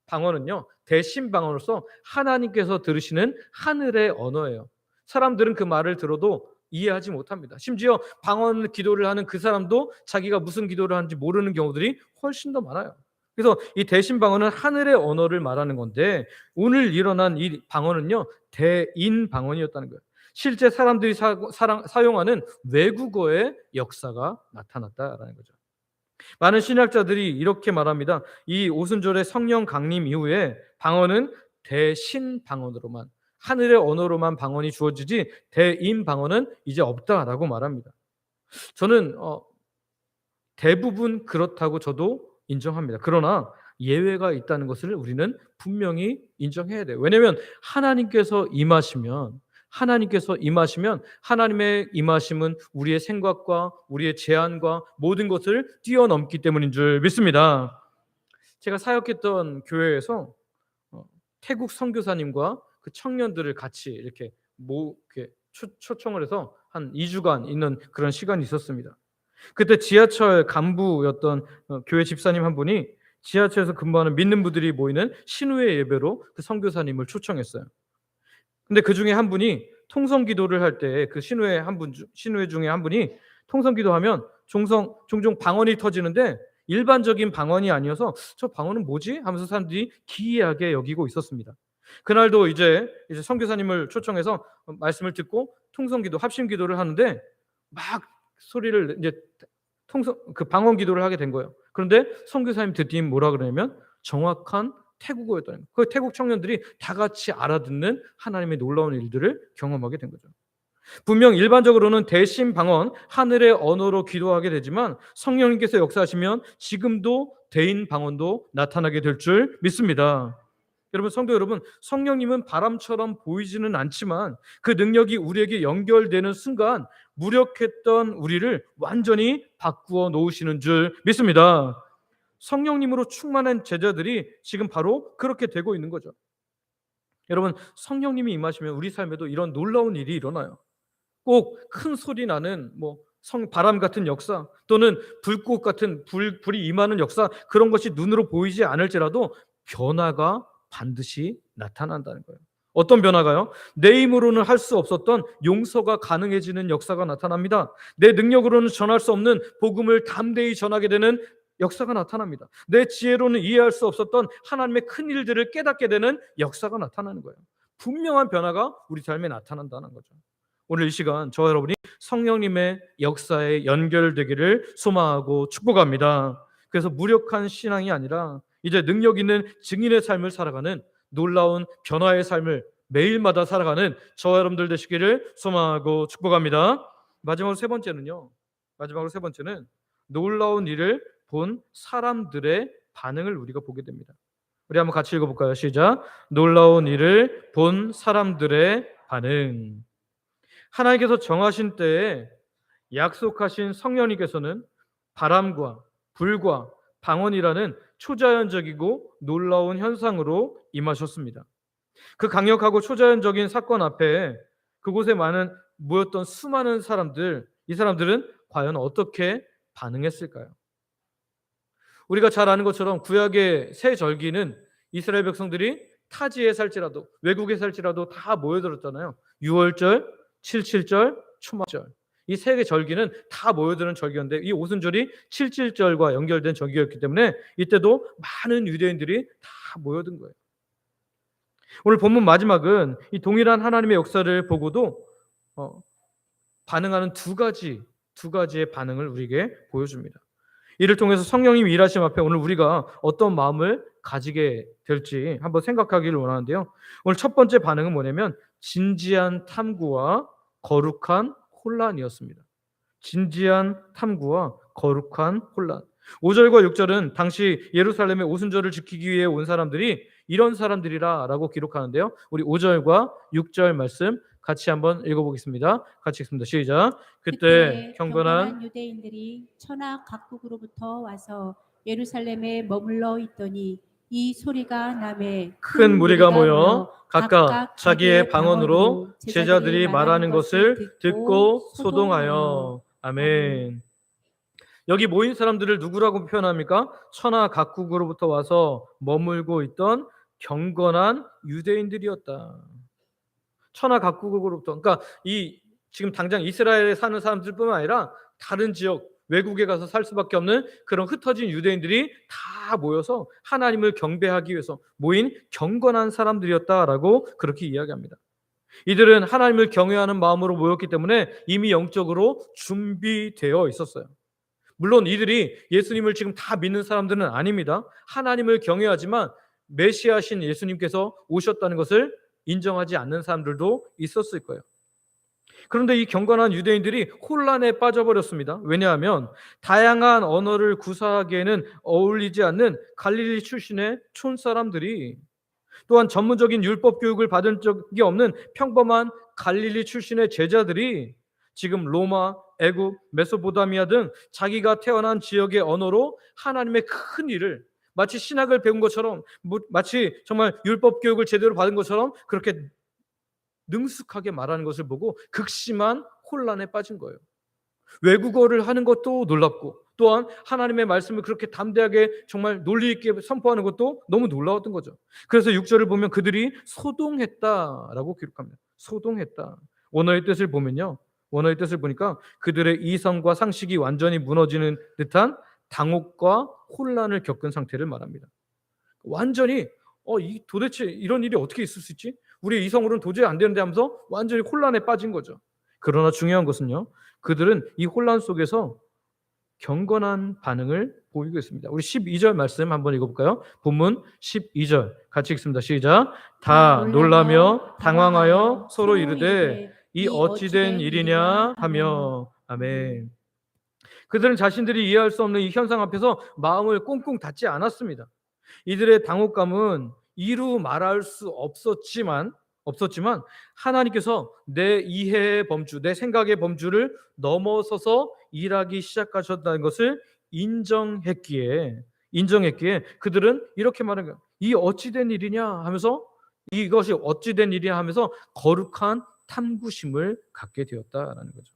방언은요, 대신 방언으로서 하나님께서 들으시는 하늘의 언어예요. 사람들은 그 말을 들어도 이해하지 못합니다. 심지어 방언 기도를 하는 그 사람도 자기가 무슨 기도를 하는지 모르는 경우들이 훨씬 더 많아요. 그래서 이 대신 방언은 하늘의 언어를 말하는 건데 오늘 일어난 이 방언은요, 대인 방언이었다는 거예요. 실제 사람들이 사용하는 외국어의 역사가 나타났다라는 거죠. 많은 신학자들이 이렇게 말합니다. 이 오순절의 성령 강림 이후에 방언은 대신 방언으로만, 하늘의 언어로만 방언이 주어지지 대인 방언은 이제 없다라고 말합니다. 저는 대부분 그렇다고 저도 인정합니다. 그러나 예외가 있다는 것을 우리는 분명히 인정해야 돼요. 왜냐하면 하나님께서 임하시면 하나님의 임하심은 우리의 생각과 우리의 제한과 모든 것을 뛰어넘기 때문인 줄 믿습니다. 제가 사역했던 교회에서 태국 선교사님과 그 청년들을 같이 이렇게 초청을 해서 한 2주간 있는 그런 시간이 있었습니다. 그때 지하철 간부였던 교회 집사님 한 분이 지하철에서 근무하는 믿는 분들이 모이는 신우회 예배로 그 선교사님을 초청했어요. 근데 그 중에 한 분이 통성 기도를 할 때 그 신우회 중에 한 분이 통성 기도하면 종종 방언이 터지는데 일반적인 방언이 아니어서 저 방언은 뭐지? 하면서 사람들이 기이하게 여기고 있었습니다. 그날도 이제 선교사님을 초청해서 말씀을 듣고 통성 기도, 합심 기도를 하는데 막 소리를 이제 그 방언 기도를 하게 된 거예요. 그런데 선교사님 듣더니 뭐라 그러냐면 정확한 태국어였다는 거예요. 그 태국 청년들이 다 같이 알아듣는 하나님의 놀라운 일들을 경험하게 된 거죠. 분명 일반적으로는 대신 방언, 하늘의 언어로 기도하게 되지만 성령님께서 역사하시면 지금도 대인 방언도 나타나게 될 줄 믿습니다. 여러분, 성도 여러분, 성령님은 바람처럼 보이지는 않지만 그 능력이 우리에게 연결되는 순간 무력했던 우리를 완전히 바꾸어 놓으시는 줄 믿습니다. 성령님으로 충만한 제자들이 지금 바로 그렇게 되고 있는 거죠. 여러분, 성령님이 임하시면 우리 삶에도 이런 놀라운 일이 일어나요. 꼭 큰 소리 나는 바람 같은 역사 또는 불꽃 같은 불이 임하는 역사, 그런 것이 눈으로 보이지 않을지라도 변화가 반드시 나타난다는 거예요. 어떤 변화가요? 내 힘으로는 할 수 없었던 용서가 가능해지는 역사가 나타납니다. 내 능력으로는 전할 수 없는 복음을 담대히 전하게 되는 역사가 나타납니다. 내 지혜로는 이해할 수 없었던 하나님의 큰 일들을 깨닫게 되는 역사가 나타나는 거예요. 분명한 변화가 우리 삶에 나타난다는 거죠. 오늘 이 시간 저와 여러분이 성령님의 역사에 연결되기를 소망하고 축복합니다. 그래서 무력한 신앙이 아니라 이제 능력 있는 증인의 삶을 살아가는 놀라운 변화의 삶을 매일마다 살아가는 저와 여러분들 되시기를 소망하고 축복합니다. 마지막으로 세 번째는 놀라운 일을 본 사람들의 반응을 우리가 보게 됩니다. 우리 한번 같이 읽어볼까요? 시작. 놀라운 일을 본 사람들의 반응. 하나님께서 정하신 때에 약속하신 성령님께서는 바람과 불과 방언이라는 초자연적이고 놀라운 현상으로 임하셨습니다. 그 강력하고 초자연적인 사건 앞에 그곳에 모였던 수많은 사람들, 이 사람들은 과연 어떻게 반응했을까요? 우리가 잘 아는 것처럼 구약의 새 절기는 이스라엘 백성들이 타지에 살지라도 외국에 살지라도 다 모여들었잖아요. 유월절, 칠칠절, 초막절. 이 세 개 절기는 다 모여드는 절기였는데 이 오순절이 칠칠절과 연결된 절기였기 때문에 이때도 많은 유대인들이 다 모여든 거예요. 오늘 본문 마지막은 이 동일한 하나님의 역사를 보고도 반응하는 두 가지의 반응을 우리에게 보여줍니다. 이를 통해서 성령님이 일하심 앞에 오늘 우리가 어떤 마음을 가지게 될지 한번 생각하기를 원하는데요. 오늘 첫 번째 반응은 뭐냐면 진지한 탐구와 거룩한 혼란이었습니다. 진지한 탐구와 거룩한 혼란. 5절과 6절은 당시 예루살렘의 오순절을 지키기 위해 온 사람들이 이런 사람들이라라고 기록하는데요. 우리 5절과 6절 말씀 같이 한번 읽어보겠습니다. 같이 읽습니다. 시작. 그때 경건한 유대인들이 천하 각국으로부터 와서 예루살렘에 머물러 있더니 이 소리가 나매 큰 무리가 모여 각각 자기의 방언으로 제자들이 말하는 것을 듣고 소동하여. 아멘. 여기 모인 사람들을 누구라고 표현합니까? 천하 각국으로부터 와서 머물고 있던 경건한 유대인들이었다. 천하 각국으로부터, 그러니까 이 지금 당장 이스라엘에 사는 사람들뿐만 아니라 다른 지역 외국에 가서 살 수밖에 없는 그런 흩어진 유대인들이 다 모여서 하나님을 경배하기 위해서 모인 경건한 사람들이었다라고 그렇게 이야기합니다. 이들은 하나님을 경외하는 마음으로 모였기 때문에 이미 영적으로 준비되어 있었어요. 물론 이들이 예수님을 지금 다 믿는 사람들은 아닙니다. 하나님을 경외하지만 메시아신 예수님께서 오셨다는 것을 인정하지 않는 사람들도 있었을 거예요. 그런데 이 경건한 유대인들이 혼란에 빠져버렸습니다. 왜냐하면 다양한 언어를 구사하기에는 어울리지 않는 갈릴리 출신의 촌사람들이, 또한 전문적인 율법 교육을 받은 적이 없는 평범한 갈릴리 출신의 제자들이 지금 로마, 애굽, 메소포타미아 등 자기가 태어난 지역의 언어로 하나님의 큰 일을 마치 신학을 배운 것처럼, 마치 정말 율법 교육을 제대로 받은 것처럼 그렇게 능숙하게 말하는 것을 보고 극심한 혼란에 빠진 거예요. 외국어를 하는 것도 놀랍고 또한 하나님의 말씀을 그렇게 담대하게 정말 논리 있게 선포하는 것도 너무 놀라웠던 거죠. 그래서 6절을 보면 그들이 소동했다라고 기록합니다. 소동했다. 원어의 뜻을 보니까 그들의 이성과 상식이 완전히 무너지는 듯한 당혹과 혼란을 겪은 상태를 말합니다. 완전히 도대체 이런 일이 어떻게 있을 수 있지? 우리의 이성으로는 도저히 안 되는데 하면서 완전히 혼란에 빠진 거죠. 그러나 중요한 것은요, 그들은 이 혼란 속에서 경건한 반응을 보이고 있습니다. 우리 12절 말씀 한번 읽어볼까요? 본문 12절 같이 읽습니다. 시작. 다 놀라며 당황하여 서로 이르되 이 어찌된 일이냐 하며. 아멘. 그들은 자신들이 이해할 수 없는 이 현상 앞에서 마음을 꽁꽁 닫지 않았습니다. 이들의 당혹감은 이루 말할 수 없었지만 하나님께서 내 이해의 범주, 내 생각의 범주를 넘어서서 일하기 시작하셨다는 것을 인정했기에 그들은 이렇게 말한 거예요. 이 어찌된 일이냐 하면서, 이것이 어찌된 일이냐 하면서 거룩한 탐구심을 갖게 되었다라는 거죠.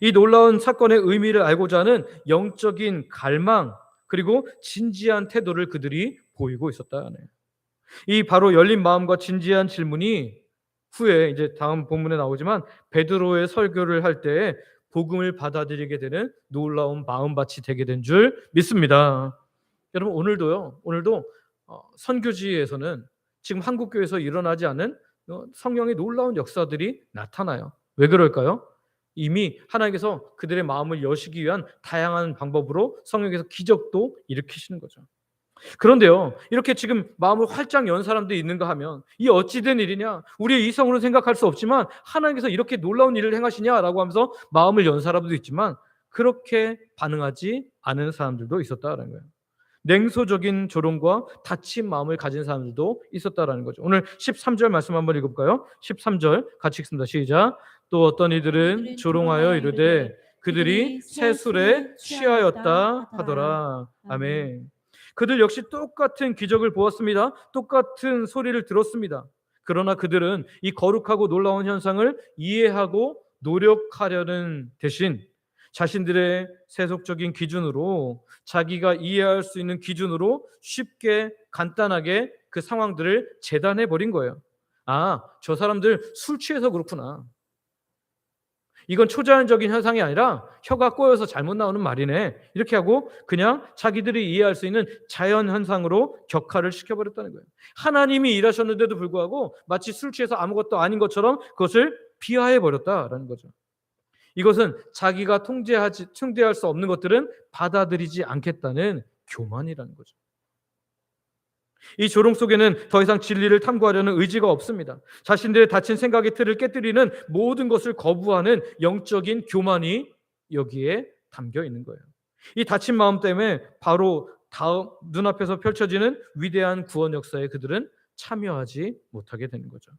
이 놀라운 사건의 의미를 알고자 하는 영적인 갈망 그리고 진지한 태도를 그들이 보이고 있었다네. 이 바로 열린 마음과 진지한 질문이 후에 이제 다음 본문에 나오지만 베드로의 설교를 할 때 복음을 받아들이게 되는 놀라운 마음밭이 되게 된 줄 믿습니다. 여러분 오늘도 선교지에서는 지금 한국교회에서 일어나지 않은 성령의 놀라운 역사들이 나타나요. 왜 그럴까요? 이미 하나님께서 그들의 마음을 여시기 위한 다양한 방법으로 성령께서 기적도 일으키시는 거죠. 그런데요, 이렇게 지금 마음을 활짝 연 사람들이 있는가 하면 이 어찌된 일이냐, 우리의 이성으로 생각할 수 없지만 하나님께서 이렇게 놀라운 일을 행하시냐라고 하면서 마음을 연 사람도 있지만 그렇게 반응하지 않은 사람들도 있었다라는 거예요. 냉소적인 조롱과 닫힌 마음을 가진 사람들도 있었다라는 거죠. 오늘 13절 말씀 한번 읽어볼까요? 13절 같이 읽습니다. 시작. 또 어떤 이들은 조롱하여 이르되 그들이 새 술에 취하였다 하더라. 아멘. 그들 역시 똑같은 기적을 보았습니다. 똑같은 소리를 들었습니다. 그러나 그들은 이 거룩하고 놀라운 현상을 이해하고 노력하려는 대신 자신들의 세속적인 기준으로, 자기가 이해할 수 있는 기준으로 쉽게 간단하게 그 상황들을 재단해 버린 거예요. 아, 저 사람들 술 취해서 그렇구나. 이건 초자연적인 현상이 아니라 혀가 꼬여서 잘못 나오는 말이네. 이렇게 하고 그냥 자기들이 이해할 수 있는 자연 현상으로 격화를 시켜버렸다는 거예요. 하나님이 일하셨는데도 불구하고 마치 술 취해서 아무것도 아닌 것처럼 그것을 비하해 버렸다라는 거죠. 이것은 자기가 통제할 수 없는 것들은 받아들이지 않겠다는 교만이라는 거죠. 이 조롱 속에는 더 이상 진리를 탐구하려는 의지가 없습니다. 자신들의 닫힌 생각의 틀을 깨뜨리는 모든 것을 거부하는 영적인 교만이 여기에 담겨 있는 거예요. 이 닫힌 마음 때문에 바로 다음 눈앞에서 펼쳐지는 위대한 구원 역사에 그들은 참여하지 못하게 되는 거죠.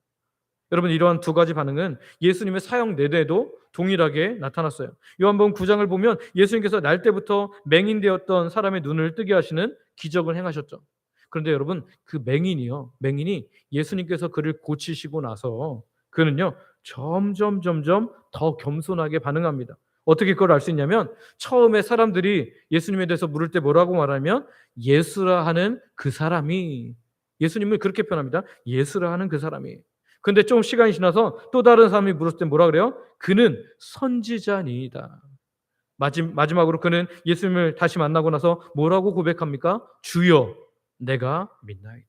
여러분, 이러한 두 가지 반응은 예수님의 사역 내내도 동일하게 나타났어요. 요한복음 9장을 보면 예수님께서 날 때부터 맹인되었던 사람의 눈을 뜨게 하시는 기적을 행하셨죠. 그런데 여러분, 그 맹인이 예수님께서 그를 고치시고 나서 그는요 점점 더 겸손하게 반응합니다. 어떻게 그걸 알 수 있냐면, 처음에 사람들이 예수님에 대해서 물을 때 뭐라고 말하면 예수라 하는 그 사람이, 예수님을 그렇게 표현합니다. 예수라 하는 그 사람이. 근데 좀 시간이 지나서 또 다른 사람이 물었을 때 뭐라 그래요? 그는 선지자니이다. 마지막으로 그는 예수님을 다시 만나고 나서 뭐라고 고백합니까? 주여, 내가 믿나이다.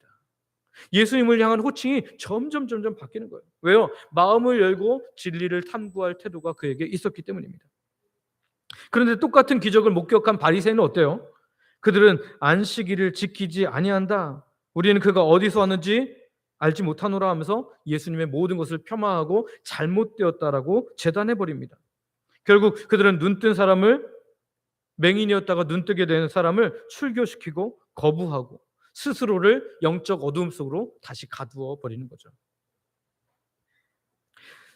예수님을 향한 호칭이 점점 바뀌는 거예요. 왜요? 마음을 열고 진리를 탐구할 태도가 그에게 있었기 때문입니다. 그런데 똑같은 기적을 목격한 바리새인은 어때요? 그들은 안식일을 지키지 아니한다. 우리는 그가 어디서 왔는지 알지 못하노라 하면서 예수님의 모든 것을 폄하하고 잘못되었다라고 재단해 버립니다. 결국 그들은 눈뜬 사람을, 맹인이었다가 눈뜨게 되는 사람을 출교시키고 거부하고 스스로를 영적 어두움 속으로 다시 가두어 버리는 거죠.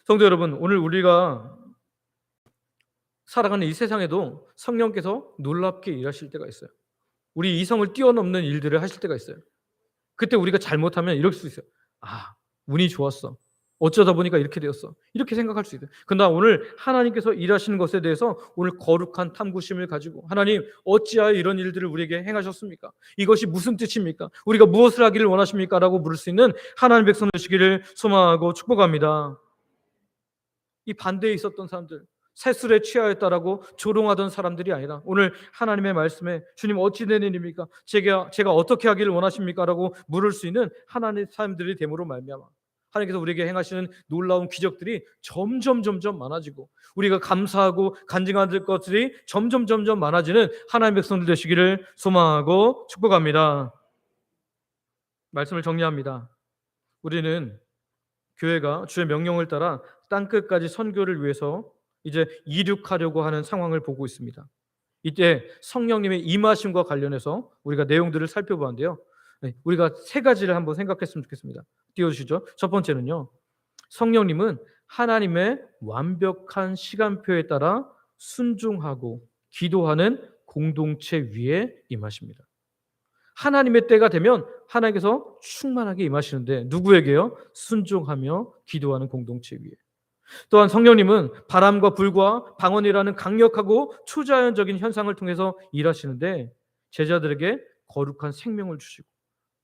성도 여러분, 오늘 우리가 살아가는 이 세상에도 성령께서 놀랍게 일하실 때가 있어요. 우리 이성을 뛰어넘는 일들을 하실 때가 있어요. 그때 우리가 잘못하면 이럴 수 있어요. 아, 운이 좋았어. 어쩌다 보니까 이렇게 되었어. 이렇게 생각할 수 있어요. 그러나 오늘 하나님께서 일하시는 것에 대해서 오늘 거룩한 탐구심을 가지고, 하나님 어찌하여 이런 일들을 우리에게 행하셨습니까? 이것이 무슨 뜻입니까? 우리가 무엇을 하기를 원하십니까? 라고 물을 수 있는 하나님 백성 되시기를 소망하고 축복합니다. 이 반대에 있었던 사람들, 새술에 취하였다라고 조롱하던 사람들이 아니라 오늘 하나님의 말씀에 주님 어찌 된 일입니까? 제가 어떻게 하기를 원하십니까? 라고 물을 수 있는 하나님의 사람들이 됨으로 말미암아 하나님께서 우리에게 행하시는 놀라운 기적들이 점점 많아지고, 우리가 감사하고 간증할 것들이 점점 많아지는 하나님의 백성들 되시기를 소망하고 축복합니다. 말씀을 정리합니다. 우리는 교회가 주의 명령을 따라 땅끝까지 선교를 위해서 이제 이륙하려고 하는 상황을 보고 있습니다. 이때 성령님의 임하심과 관련해서 우리가 내용들을 살펴보는데요. 우리가 세 가지를 한번 생각했으면 좋겠습니다. 띄워주시죠. 첫 번째는요, 성령님은 하나님의 완벽한 시간표에 따라 순종하고 기도하는 공동체 위에 임하십니다. 하나님의 때가 되면 하나님께서 충만하게 임하시는데, 누구에게요? 순종하며 기도하는 공동체 위에. 또한 성령님은 바람과 불과 방언이라는 강력하고 초자연적인 현상을 통해서 일하시는데, 제자들에게 거룩한 생명을 주시고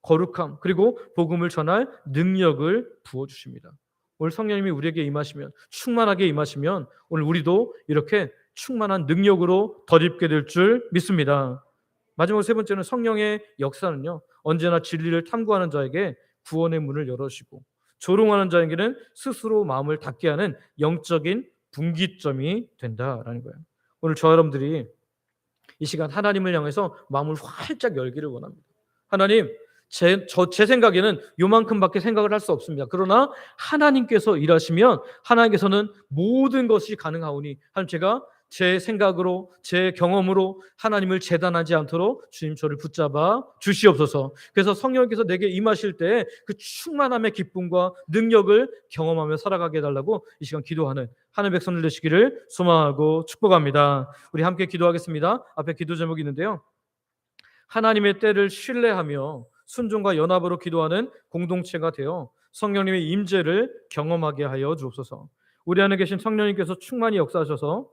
거룩함 그리고 복음을 전할 능력을 부어주십니다. 오늘 성령님이 우리에게 임하시면, 충만하게 임하시면 오늘 우리도 이렇게 충만한 능력으로 덧입게 될 줄 믿습니다. 마지막 세 번째는 성령의 역사는요, 언제나 진리를 탐구하는 자에게 구원의 문을 열어주시고 조롱하는 자에게는 스스로 마음을 닫게 하는 영적인 분기점이 된다라는 거예요. 오늘 저 여러분들이 이 시간 하나님을 향해서 마음을 활짝 열기를 원합니다. 하나님, 제 생각에는 요만큼밖에 생각을 할 수 없습니다. 그러나 하나님께서 일하시면 하나님께서는 모든 것이 가능하오니, 하나님 제가 제 생각으로 제 경험으로 하나님을 재단하지 않도록 주님 저를 붙잡아 주시옵소서. 그래서 성령께서 내게 임하실 때 그 충만함의 기쁨과 능력을 경험하며 살아가게 해달라고 이 시간 기도하는 하는 백성들 되시기를 소망하고 축복합니다. 우리 함께 기도하겠습니다. 앞에 기도 제목이 있는데요. 하나님의 때를 신뢰하며 순종과 연합으로 기도하는 공동체가 되어 성령님의 임재를 경험하게 하여 주옵소서. 우리 안에 계신 성령님께서 충만히 역사하셔서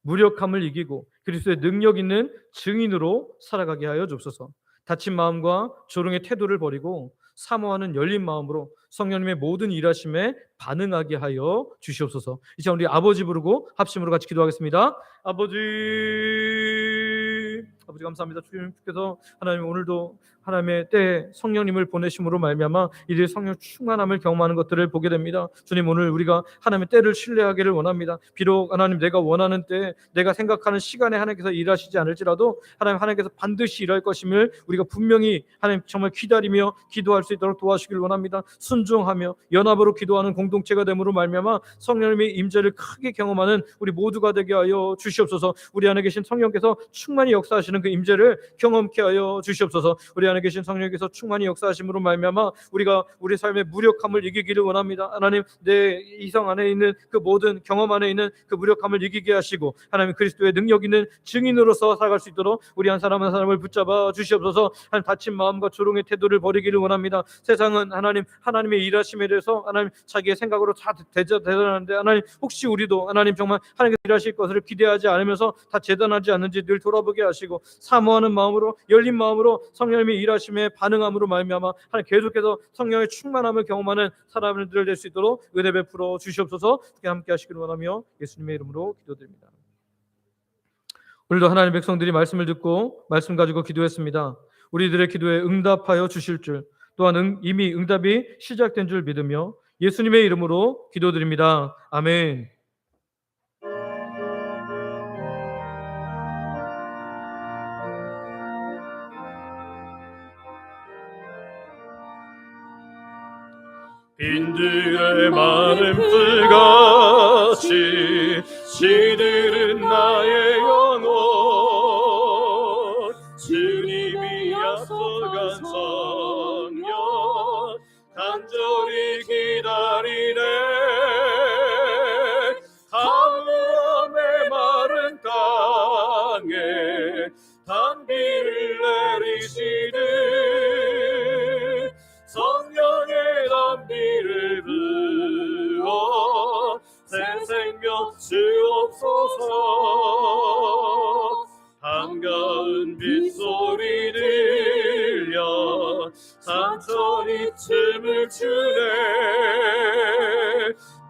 무력함을 이기고 그리스도의 능력 있는 증인으로 살아가게 하여 주옵소서. 다친 마음과 조롱의 태도를 버리고 사모하는 열린 마음으로 성령님의 모든 일하심에 반응하게 하여 주시옵소서. 이제 우리 아버지 부르고 합심으로 같이 기도하겠습니다. 아버지 감사합니다. 주님께서 하나님 오늘도 하나님의 때 성령님을 보내심으로 말미암아 이들의 성령 충만함을 경험하는 것들을 보게 됩니다. 주님, 오늘 우리가 하나님의 때를 신뢰하기를 원합니다. 비록 하나님 내가 원하는 때 내가 생각하는 시간에 하나님께서 일하시지 않을지라도 하나님께서 반드시 일할 것임을 우리가 분명히 하나님 정말 기다리며 기도할 수 있도록 도와주시길 원합니다. 순종하며 연합으로 기도하는 공동체가 됨으로 말미암아 성령님의 임재를 크게 경험하는 우리 모두가 되게 하여 주시옵소서. 우리 안에 계신 성령께서 충만히 역사하시는 그 임재를 경험케 하여 주시옵소서. 우리 안에 계신 성령께서 충만히 역사하심으로 말미암아 우리가 우리 삶의 무력함을 이기기를 원합니다. 하나님, 내 이성 안에 있는 그 모든 경험 안에 있는 그 무력함을 이기게 하시고 하나님 그리스도의 능력 있는 증인으로서 살아갈 수 있도록 우리 한 사람 한 사람을 붙잡아 주시옵소서. 하나님, 다친 마음과 조롱의 태도를 버리기를 원합니다. 세상은 하나님의 일하심에 대해서 하나님 자기의 생각으로 다 대단한데 하나님, 혹시 우리도 하나님 정말 하나님께서 일하실 것을 기대하지 않으면서 다 대단하지 않는지 늘 돌아보게 하시고 사모하는 마음으로 열린 마음으로 성령님의 일하심에 반응함으로 말미암아 하나님 계속해서 성령의 충만함을 경험하는 사람들 될 수 있도록 은혜 베풀어 주시옵소서. 함께 하시기를 원하며 예수님의 이름으로 기도드립니다. 오늘도 하나님 백성들이 말씀을 듣고 말씀 가지고 기도했습니다. 우리들의 기도에 응답하여 주실 줄, 또한 이미 응답이 시작된 줄 믿으며 예수님의 이름으로 기도드립니다. 아멘. 빈들의 마른 풀같이 시들은 나의 영혼, 주님이 약속한 성령 간절히 기다리네. 가물함의 마른 땅에 단비를 내리시는 성령의 단비를 부어 새 생명 주옵소서. 한가운 빗소리 들려 산천이 춤을 추네.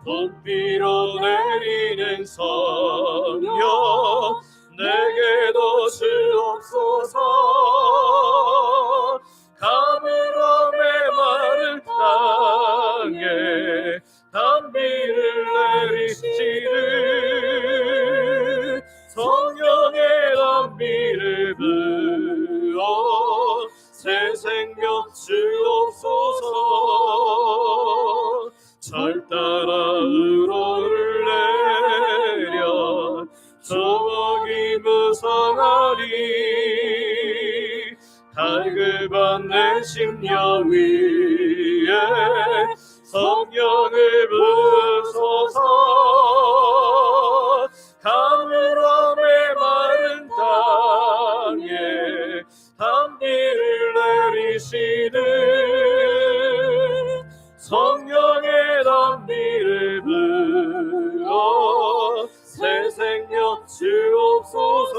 봄비로 내리는 성령 내게도 주옵소서. 가물함의 마른 땅에 단비를 내리시는 성령의 단비를 부어 새 생명 주옵소서. 절 따라 우로를 내려 조목이 무성하리. 달급한 내 심령 위에 성령을 부소서. 가물함의 마른 땅에 단비를 내리시는 성령의 단비를 부어 새 생명 주옵소서.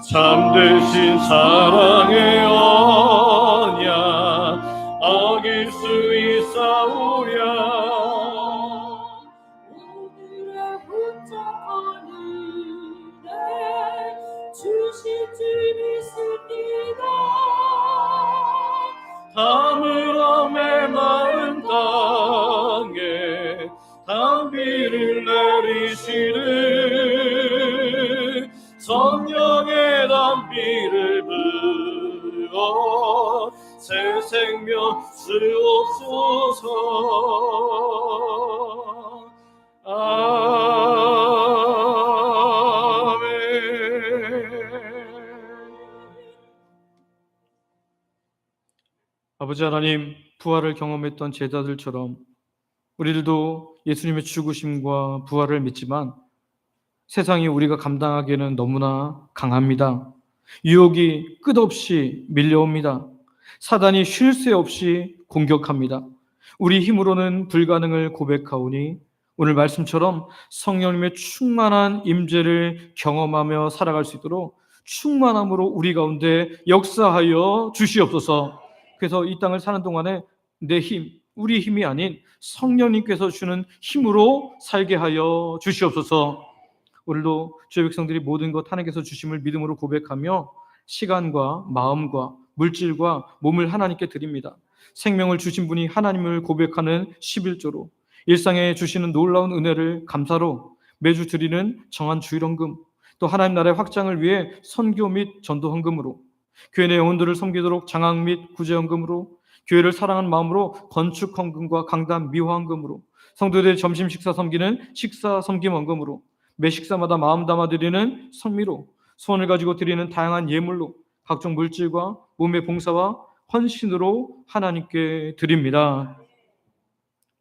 참되신 사랑의 언약 어길 수 있사오랴. 오늘의 hun적한 은혜 주실 줄 믿습니다. 가물함의 마른 땅에 단비를 내리시는 성령의 단비를 부어 새 생명 주옵소서. 아멘. 아버지 하나님, 부활을 경험했던 제자들처럼 우리들도 예수님의 죽으심과 부활을 믿지만 세상이 우리가 감당하기에는 너무나 강합니다. 유혹이 끝없이 밀려옵니다. 사단이 쉴 새 없이 공격합니다. 우리 힘으로는 불가능을 고백하오니 오늘 말씀처럼 성령님의 충만한 임재를 경험하며 살아갈 수 있도록 충만함으로 우리 가운데 역사하여 주시옵소서. 그래서 이 땅을 사는 동안에 내 힘, 우리 힘이 아닌 성령님께서 주는 힘으로 살게 하여 주시옵소서. 오늘도 주의 백성들이 모든 것 하나님께서 주심을 믿음으로 고백하며 시간과 마음과 물질과 몸을 하나님께 드립니다. 생명을 주신 분이 하나님을 고백하는 11조로, 일상에 주시는 놀라운 은혜를 감사로 매주 드리는 정한 주일헌금, 또 하나님 나라의 확장을 위해 선교 및 전도 헌금으로, 교회 내 영혼들을 섬기도록 장학 및 구제 헌금으로, 교회를 사랑하는 마음으로 건축 헌금과 강단 미화 헌금으로, 성도들의 점심 식사 섬기는 식사 섬김 헌금으로, 매 식사마다 마음 담아 드리는 성미로, 소원을 가지고 드리는 다양한 예물로, 각종 물질과 몸의 봉사와 헌신으로 하나님께 드립니다.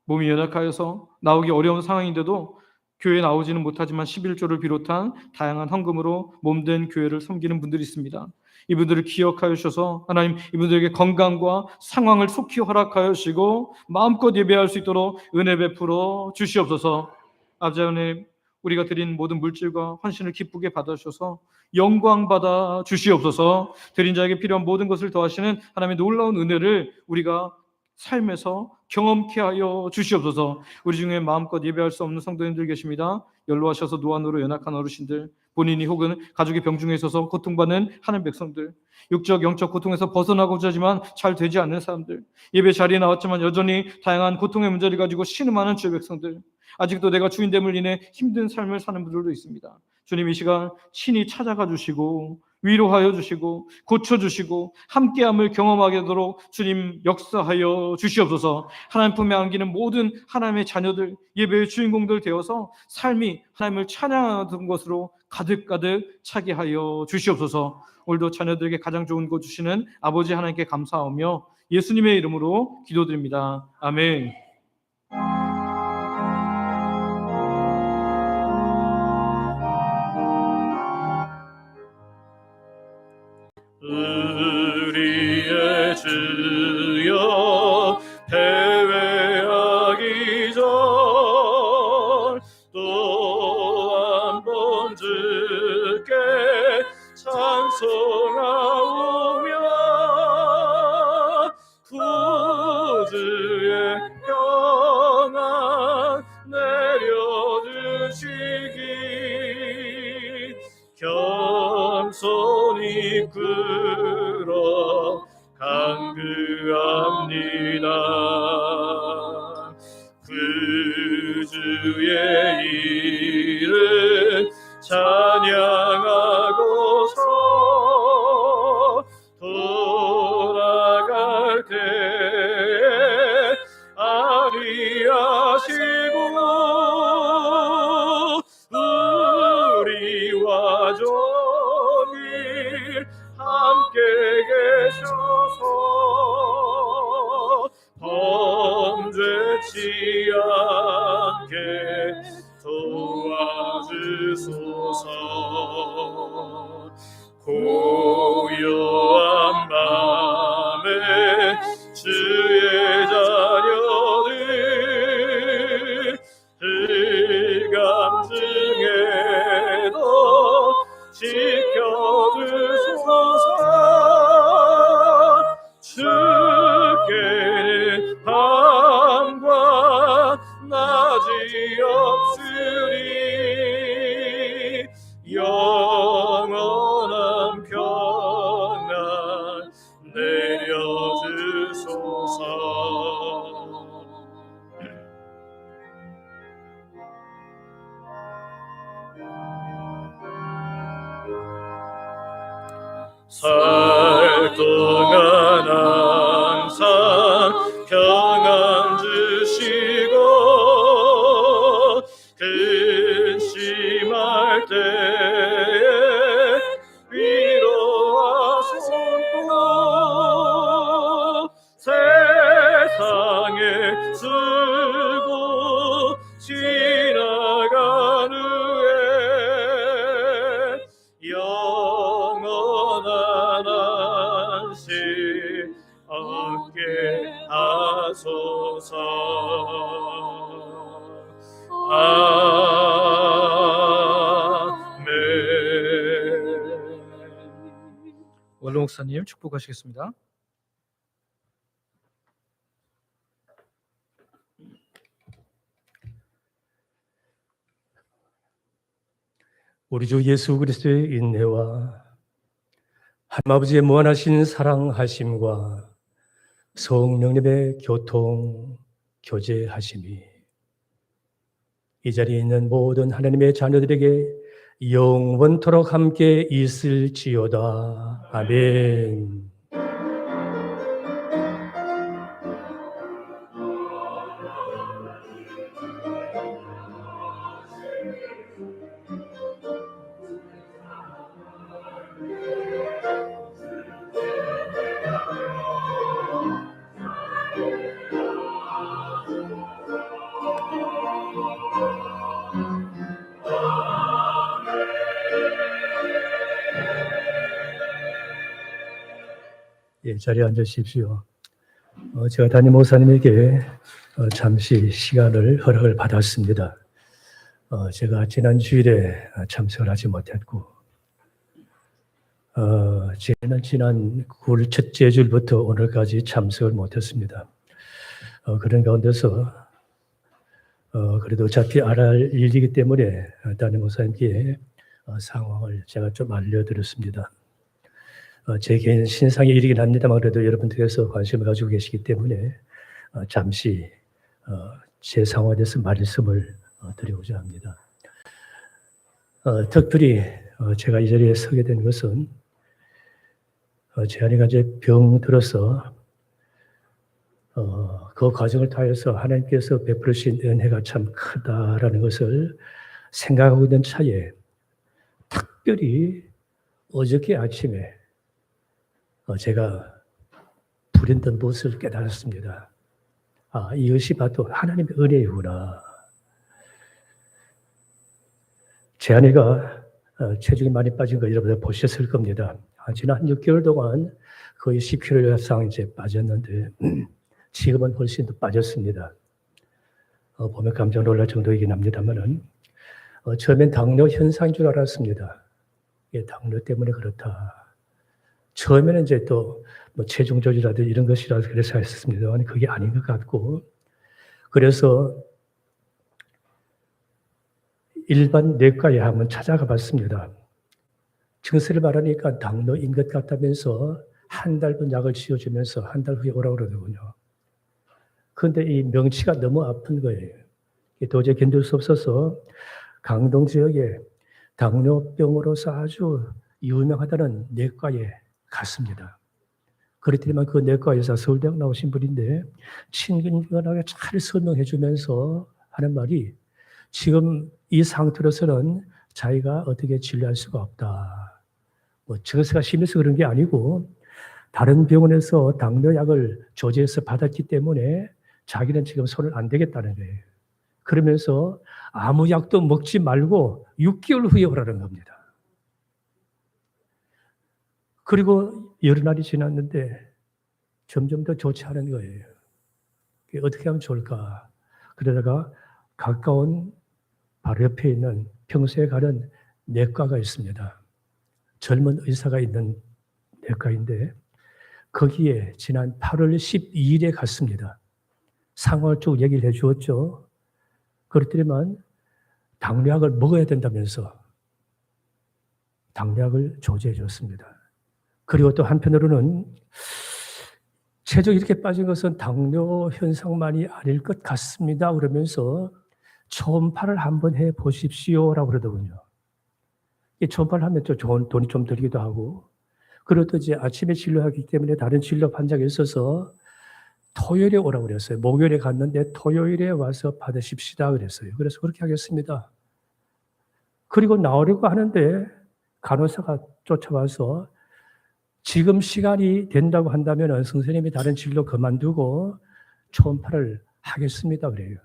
몸이 연약하여서 나오기 어려운 상황인데도 교회에 나오지는 못하지만 11조를 비롯한 다양한 헌금으로 몸된 교회를 섬기는 분들이 있습니다. 이분들을 기억하여 주셔서 하나님 이분들에게 건강과 상황을 속히 허락하여 주시고 마음껏 예배할 수 있도록 은혜 베풀어 주시옵소서. 아버지 하나님, 우리가 드린 모든 물질과 헌신을 기쁘게 받아주셔서 영광 받아 주시옵소서. 드린 자에게 필요한 모든 것을 더하시는 하나님의 놀라운 은혜를 우리가 삶에서 경험케 하여 주시옵소서. 우리 중에 마음껏 예배할 수 없는 성도님들 계십니다. 연로하셔서 노안으로 연약한 어르신들, 본인이 혹은 가족의 병중에 있어서 고통받는 하는 백성들, 육적 영적 고통에서 벗어나고자 하지만 잘 되지 않는 사람들, 예배 자리에 나왔지만 여전히 다양한 고통의 문제를 가지고 신음하는 주의 백성들, 아직도 내가 주인됨을 인해 힘든 삶을 사는 분들도 있습니다. 주님, 이 시간 친히 찾아가 주시고 위로하여 주시고 고쳐주시고 함께함을 경험하게 하도록 주님 역사하여 주시옵소서. 하나님 품에 안기는 모든 하나님의 자녀들, 예배의 주인공들 되어서 삶이 하나님을 찬양하는 것으로 가득가득 차게 하여 주시옵소서. 오늘도 자녀들에게 가장 좋은 것 주시는 아버지 하나님께 감사하며 예수님의 이름으로 기도드립니다. 아멘. 우리의 주여 패배하기 전 또 한 번 주께 찬송하오며 구주의 평안 내려주시기 겸손히 끌어 간구합니다. 구주의 이름 찬양하고서 돌아갈 때에 아리하시고 우리와 종일 함께 계셔서 범죄치 않게 도와주소서. 고요한 밤에 주의 자녀들 흑암 중에도 지켜주소서. 주께는 밤과 낮이 없으리 영원한 평안 내려주소서. 살 동안 항상 평안 주시고 근심할 때에 위로하소서. 하소서. 아멘. 원로 목사님 축복하시겠습니다. 우리 주 예수 그리스도의 인내와 하나님 아버지의 무한하신 사랑하심과 성령님의 교제하심이 이 자리에 있는 모든 하나님의 자녀들에게 영원토록 함께 있을지어다. 아멘. 예, 자리에 앉으십시오. 제가 담임 목사님에게 잠시 시간을 허락을 받았습니다. 제가 지난 주일에 참석을 하지 못했고, 저는 지난 9월 첫째 주일부터 오늘까지 참석을 못했습니다. 그런 가운데서 그래도 어차피 알아야 할 일이기 때문에 담임 목사님께 상황을 제가 좀 알려드렸습니다. 제 개인 신상의 일이긴 합니다만 그래도 여러분들께서 관심을 가지고 계시기 때문에 잠시 제 상황에 대해서 말씀을 드리고자 합니다. 특별히 제가 이 자리에 서게 된 것은 제 아내가 이제 병들어서 그 과정을 통해서 하나님께서 베풀으신 은혜가 참 크다라는 것을 생각하고 있는 차에 특별히 어저께 아침에 제가 불현던 무엇을 깨달았습니다. 이것이 바로 하나님의 은혜이구나. 제 아내가 체중이 많이 빠진 거 여러분들 보셨을 겁니다. 지난 6개월 동안 거의 10kg 이상 이제 빠졌는데 지금은 훨씬 더 빠졌습니다. 보면 깜짝 놀랄 정도이긴 합니다만은 처음엔 당뇨 현상인 줄 알았습니다. 당뇨 때문에 그렇다. 처음에는 이제 또 뭐 체중 조절이라든지 이런 것이라서 그래서 했었습니다만 그게 아닌 것 같고, 그래서 일반 내과에 한번 찾아가 봤습니다. 증세를 말하니까 당뇨인 것 같다면서 한 달분 약을 지어주면서 한 달 후에 오라고 그러더군요. 그런데 이 명치가 너무 아픈 거예요. 도저히 견딜 수 없어서 강동 지역에 당뇨병으로서 아주 유명하다는 내과에 갔습니다. 그렇더니만 그 내과 의사 서울대학 나오신 분인데 친근하게 잘 설명해 주면서 하는 말이, 지금 이 상태로서는 자기가 어떻게 진료할 수가 없다. 뭐 증세가 심해서 그런 게 아니고 다른 병원에서 당뇨약을 조제해서 받았기 때문에 자기는 지금 손을 안 대겠다는 거예요. 그러면서 아무 약도 먹지 말고 6개월 후에 오라는 겁니다. 그리고 여러 날이 지났는데 점점 더 좋지 않은 거예요. 어떻게 하면 좋을까? 그러다가 가까운 바로 옆에 있는 평소에 가는 내과가 있습니다. 젊은 의사가 있는 내과인데 거기에 지난 8월 12일에 갔습니다. 상황을 쭉 얘기를 해 주었죠. 그렇더니만 당뇨약을 먹어야 된다면서 당뇨약을 조제해 줬습니다. 그리고 또 한편으로는 체중이 이렇게 빠진 것은 당뇨 현상만이 아닐 것 같습니다. 그러면서 초음파를 한번 해 보십시오라고 그러더군요. 이 초음파를 하면 또 좋은 돈이 좀 들기도 하고, 그리고 또 이제 아침에 진료하기 때문에 다른 진료 환자가 있어서 토요일에 오라고 그랬어요. 목요일에 갔는데 토요일에 와서 받으십시다 그랬어요. 그래서 그렇게 하겠습니다. 그리고 나오려고 하는데 간호사가 쫓아와서 지금 시간이 된다고 한다면 선생님이 다른 진료 그만두고 초음파를 하겠습니다 그래요.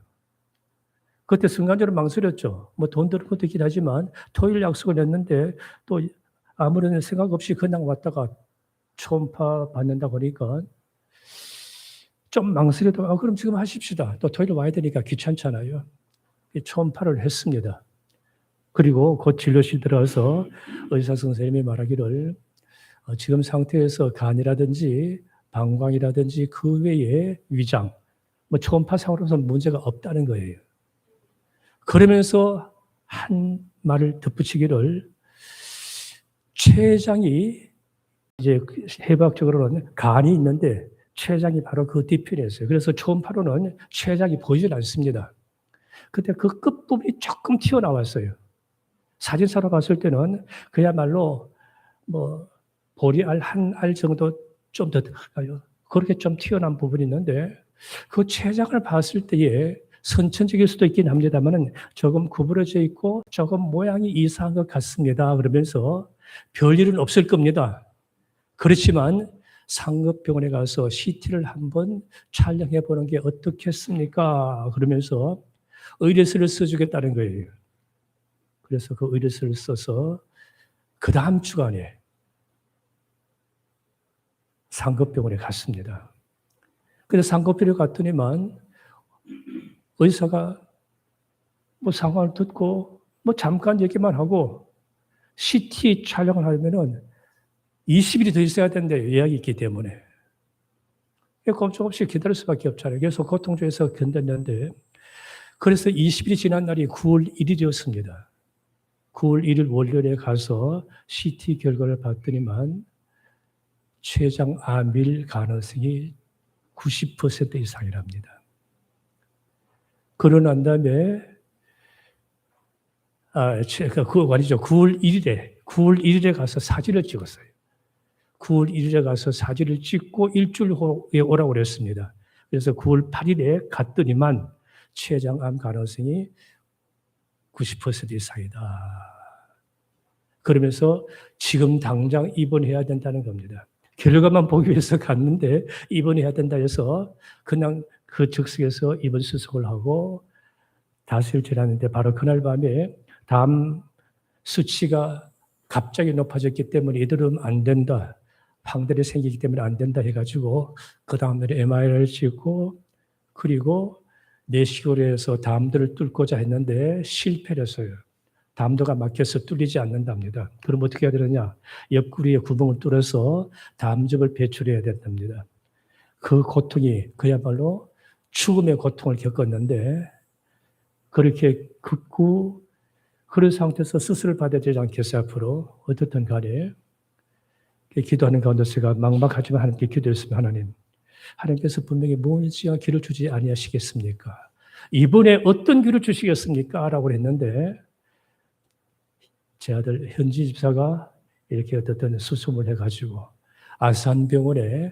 그때 순간적으로 망설였죠. 뭐 돈 드는 것도 있긴 하지만 토요일 약속을 했는데 또 아무런 생각 없이 그냥 왔다가 초음파 받는다 보니까 좀 망설여도 그럼 지금 하십시다. 또 토요일 와야 되니까 귀찮잖아요. 초음파를 했습니다. 그리고 곧 진료실 들어가서 의사 선생님이 말하기를 지금 상태에서 간이라든지 방광이라든지 그 외에 위장, 뭐 초음파상으로서는 문제가 없다는 거예요. 그러면서 한 말을 덧붙이기를 췌장이 이제 해부학적으로는 간이 있는데 췌장이 바로 그 뒤편에 있어요. 그래서 초음파로는 췌장이 보이질 않습니다. 그때 그 끝부분이 조금 튀어나왔어요. 사진사로 봤을 때는 그야말로 뭐 보리알 한 알 정도 좀 더 될까요? 그렇게 좀 튀어나온 부분이 있는데 그 췌장을 봤을 때에 선천적일 수도 있긴 합니다만 조금 구부러져 있고 조금 모양이 이상한 것 같습니다. 그러면서 별일은 없을 겁니다. 그렇지만 상급병원에 가서 CT를 한번 촬영해 보는 게 어떻겠습니까? 그러면서 의뢰서를 써주겠다는 거예요. 그래서 그 의뢰서를 써서 그 다음 주간에 상급병원에 갔습니다. 그래서 상급병원에 갔더니만 의사가 뭐 상황을 듣고 뭐 잠깐 얘기만 하고 CT 촬영을 하려면은 20일이 더 있어야 된대요. 예약이 있기 때문에. 걱정 없이 기다릴 수밖에 없잖아요. 그래서 고통 중에서 견뎠는데 그래서 20일이 지난 날이 9월 1일이었습니다. 9월 1일 월요일에 가서 CT 결과를 봤더니만 췌장 암일 가능성이 90% 이상이랍니다. 그러고 난 다음에 그거 아니죠. 9월 1일에 가서 사진을 찍었어요. 9월 1일에 가서 사진을 찍고 일주일 후에 오라고 그랬습니다. 그래서 9월 8일에 갔더니만 췌장암 가능성이 90% 이상이다. 그러면서 지금 당장 입원해야 된다는 겁니다. 결과만 보기 위해서 갔는데 입원해야 된다 해서 그냥 그 즉석에서 입원 수속을 하고 다수일 지났는데 바로 그날 밤에 담 수치가 갑자기 높아졌기 때문에 이대로는 안 된다. 황달이 생기기 때문에 안 된다 해가지고 그 다음날에 MRI를 찍고 그리고 내시경을 해서 담도를 뚫고자 했는데 실패를 했어요. 담도가 막혀서 뚫리지 않는답니다. 그럼 어떻게 해야 되느냐? 옆구리에 구멍을 뚫어서 담즙을 배출해야 된답니다. 그 고통이 그야말로 죽음의 고통을 겪었는데 그렇게 겪고 그런 상태에서 수술을 받아야 되지 않겠어요? 앞으로 어떻든 간에 기도하는 가운데 제가 막막하지만 하나님께 기도했습니다. 하나님께서 분명히 무언지와 길을 주지 아니하시겠습니까? 이번에 어떤 길을 주시겠습니까? 라고 했는데 제 아들 현지 집사가 이렇게 어떤 수습을 해가지고 아산병원으로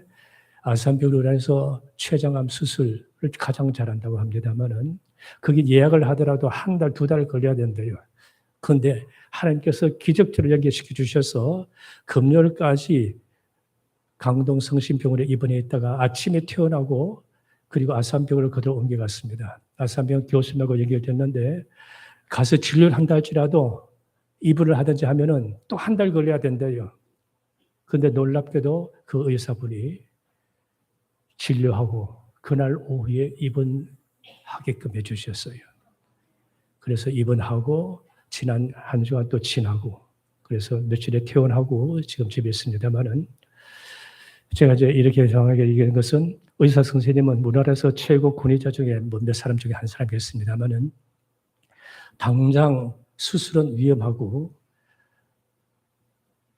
해서 췌장암 수술을 가장 잘한다고 합니다만은 거기 예약을 하더라도 한 달, 두 달 걸려야 된대요. 그런데 하나님께서 기적적으로 연결시켜 주셔서 금요일까지 강동 성심병원에 입원해 있다가 아침에 퇴원하고 그리고 아산병원을 그대로 옮겨갔습니다. 아산병원 교수님하고 연결됐는데 가서 진료를 한다 할지라도 입원을 하든지 하면은 또 한 달 걸려야 된대요. 그런데 놀랍게도 그 의사분이 진료하고 그날 오후에 입원하게끔 해주셨어요. 그래서 입원하고 지난 한 주간 또 지나고 그래서 며칠에 퇴원하고 지금 집에 있습니다만은 제가 이제 이렇게 정확하게 얘기한 것은 의사 선생님은 우리나라에서 최고 권위자 중에 몇몇 사람 중에 한 사람이었습니다만은 당장 수술은 위험하고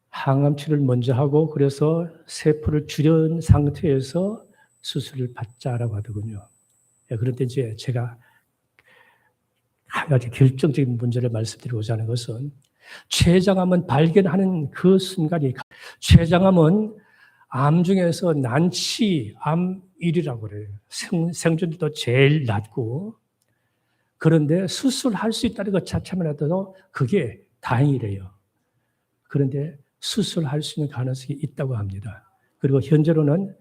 항암 치료를 먼저 하고 그래서 세포를 줄인 상태에서 수술을 받자라고 하더군요. 그런데 이제 제가 한 가지 결정적인 문제를 말씀드리고자 하는 것은 췌장암은 발견하는 그 순간이 췌장암은 암 중에서 난치 암 1위라고 그래요. 생존율도 제일 낮고 그런데 수술할 수 있다는 것 자체만 해도 그게 다행이래요. 그런데 수술할 수 있는 가능성이 있다고 합니다. 그리고 현재로는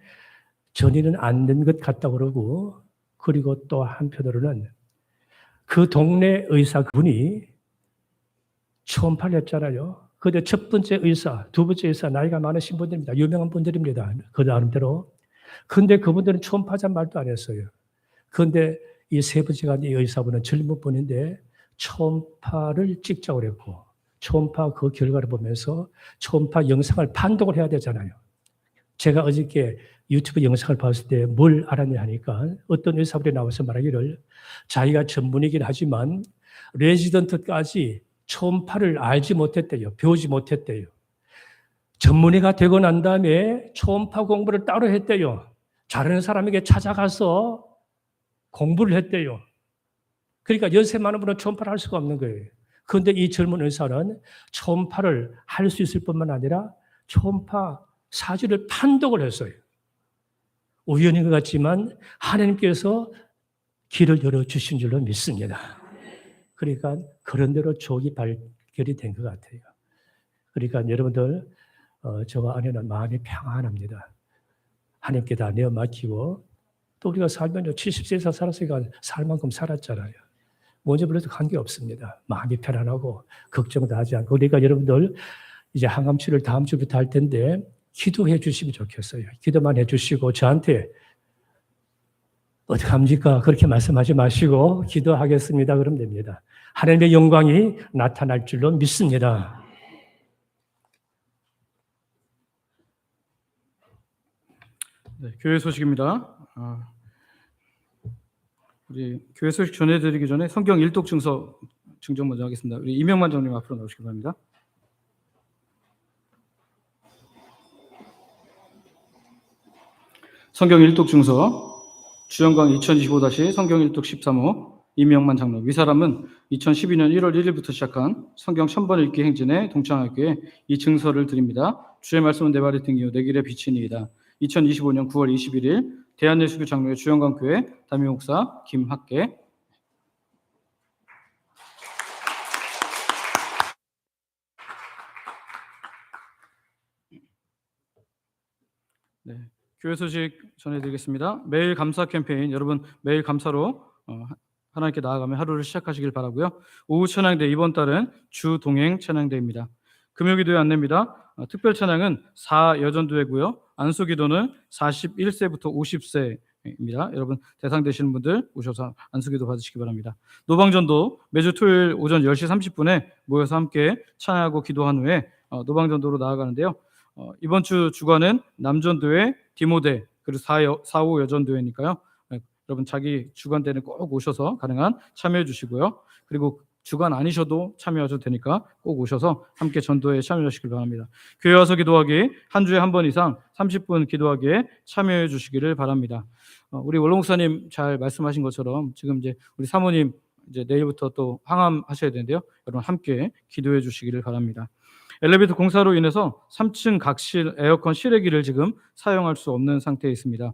전이는 안 된 것 같다고 그러고 그리고 또 한편으로는 그 동네 의사분이 초음파를 했잖아요. 그런데 첫 번째 의사, 두 번째 의사 나이가 많으신 분들입니다. 유명한 분들입니다. 그 나름대로 그런데 그분들은 초음파란 말도 안 했어요. 그런데 이 세 번째가 이 의사분은 젊은 분인데 초음파를 찍자고 그랬고 초음파 그 결과를 보면서 초음파 영상을 판독을 해야 되잖아요. 제가 어저께 유튜브 영상을 봤을 때 뭘 알았냐 하니까 어떤 의사분이 나와서 말하기를 자기가 전문이긴 하지만 레지던트까지 초음파를 알지 못했대요. 배우지 못했대요. 전문의가 되고 난 다음에 초음파 공부를 따로 했대요. 잘하는 사람에게 찾아가서 공부를 했대요. 그러니까 연세 많은 분은 초음파를 할 수가 없는 거예요. 그런데 이 젊은 의사는 초음파를 할 수 있을 뿐만 아니라 초음파 사진을 판독을 했어요. 우연인 것 같지만 하나님께서 길을 열어주신 줄로 믿습니다. 그러니까 그런 대로 족이 발견이 된 것 같아요. 그러니까 여러분들 저와 아내는 마음이 평안합니다. 하나님께 다 내어 맡기고 또 우리가 살면요 70세 이상 살았으니까 살 만큼 살았잖아요. 먼저 불러도 관계없습니다. 마음이 편안하고 걱정도 하지 않고 그러니까 여러분들 이제 항암 치료를 다음 주부터 할 텐데 기도해 주시면 좋겠어요. 기도만 해 주시고 저한테 어떡합니까? 그렇게 말씀하지 마시고 기도하겠습니다. 그러면 됩니다. 하나님의 영광이 나타날 줄로 믿습니다. 네, 교회 소식입니다. 우리 교회 소식 전해드리기 전에 성경 일독 증서 증정 먼저 하겠습니다. 우리 이명만 장님 앞으로 나오시기 바랍니다. 성경 일독 증서 주영강 2025- 성경 일독 13호 이명만 장로 이 사람은 2012년 1월 1일부터 시작한 성경 1000번 읽기 행진에 동참하였기에 이 증서를 드립니다. 주의 말씀은 내 발에 등 이유 내 길에 비치니이다. 2025년 9월 21일 대한예수교 장로회 주영강교회 담임목사 김학계. 네, 교회 소식 전해드리겠습니다. 매일 감사 캠페인 여러분 매일 감사로 하나님께 나아가며 하루를 시작하시길 바라고요. 오후 찬양대 이번 달은 주 동행 찬양대입니다. 금요기도회 안내입니다. 특별 찬양은 4여전도회고요. 안수기도는 41세부터 50세입니다. 여러분 대상 되시는 분들 오셔서 안수기도 받으시기 바랍니다. 노방전도 매주 토요일 오전 10시 30분에 모여서 함께 찬양하고 기도한 후에 노방전도로 나아가는데요. 이번 주 주간은 남전도회, 디모대 그리고 4호 여전도회니까요. 여러분 자기 주간 때는 꼭 오셔서 가능한 참여해 주시고요. 그리고 주간 아니셔도 참여하셔도 되니까 꼭 오셔서 함께 전도에 참여하시길 바랍니다. 교회 와서 기도하기 한 주에 한 번 이상 30분 기도하기에 참여해 주시기를 바랍니다. 우리 원로 목사님 잘 말씀하신 것처럼 지금 이제 우리 사모님 이제 내일부터 또 항암하셔야 되는데요. 여러분 함께 기도해 주시기를 바랍니다. 엘리베이터 공사로 인해서 3층 각실 에어컨 실외기를 지금 사용할 수 없는 상태에 있습니다.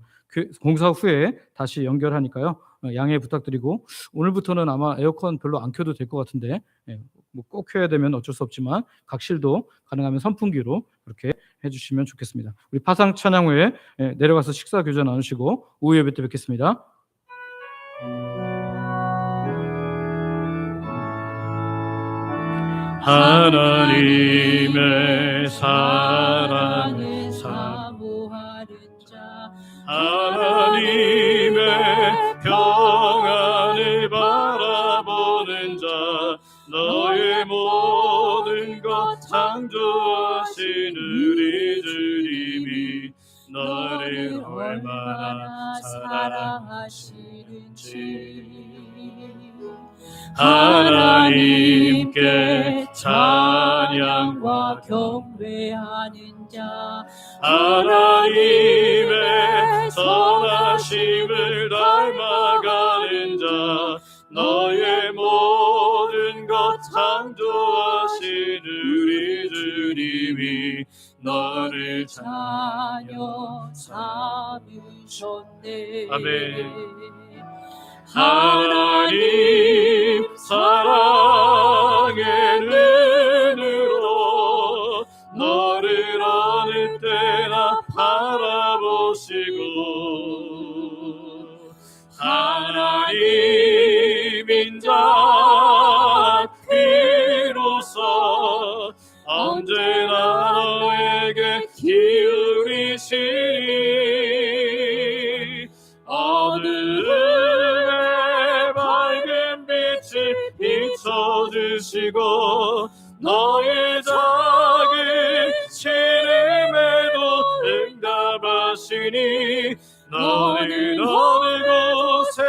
공사 후에 다시 연결하니까요. 양해 부탁드리고 오늘부터는 아마 에어컨 별로 안 켜도 될 것 같은데 뭐 꼭 켜야 되면 어쩔 수 없지만 각실도 가능하면 선풍기로 그렇게 해주시면 좋겠습니다. 우리 파상 찬양 후에 내려가서 식사 교전 나누시고 오후 예배 때 뵙겠습니다. 하나님의 사랑은 사모하는 자 하나님의 평안을 바라보는 자 너의 모든 것 창조하신 우리 주님이 너를 얼마나 사랑하시는지 하나님께 찬양과 경배하는 자 하나님의 선하심을 닮아가는 자 너의 모든 것 창조하신 우리 주님이 너를 자녀 삼으셨네. 아멘. 하나님 사랑의 눈으로 너를 어느 때나 바라보시고 하나님인 자 비로소 언제나 너에게 기울이시니 어두움에 밝은 빛을 비춰주시고 너의 작은 시름에도 응답하시니 너는 어느 곳에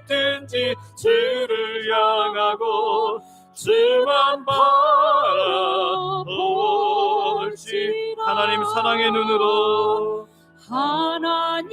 있든지 주를 향하고 주만 바라볼지 하나님 사랑의 눈으로 하나님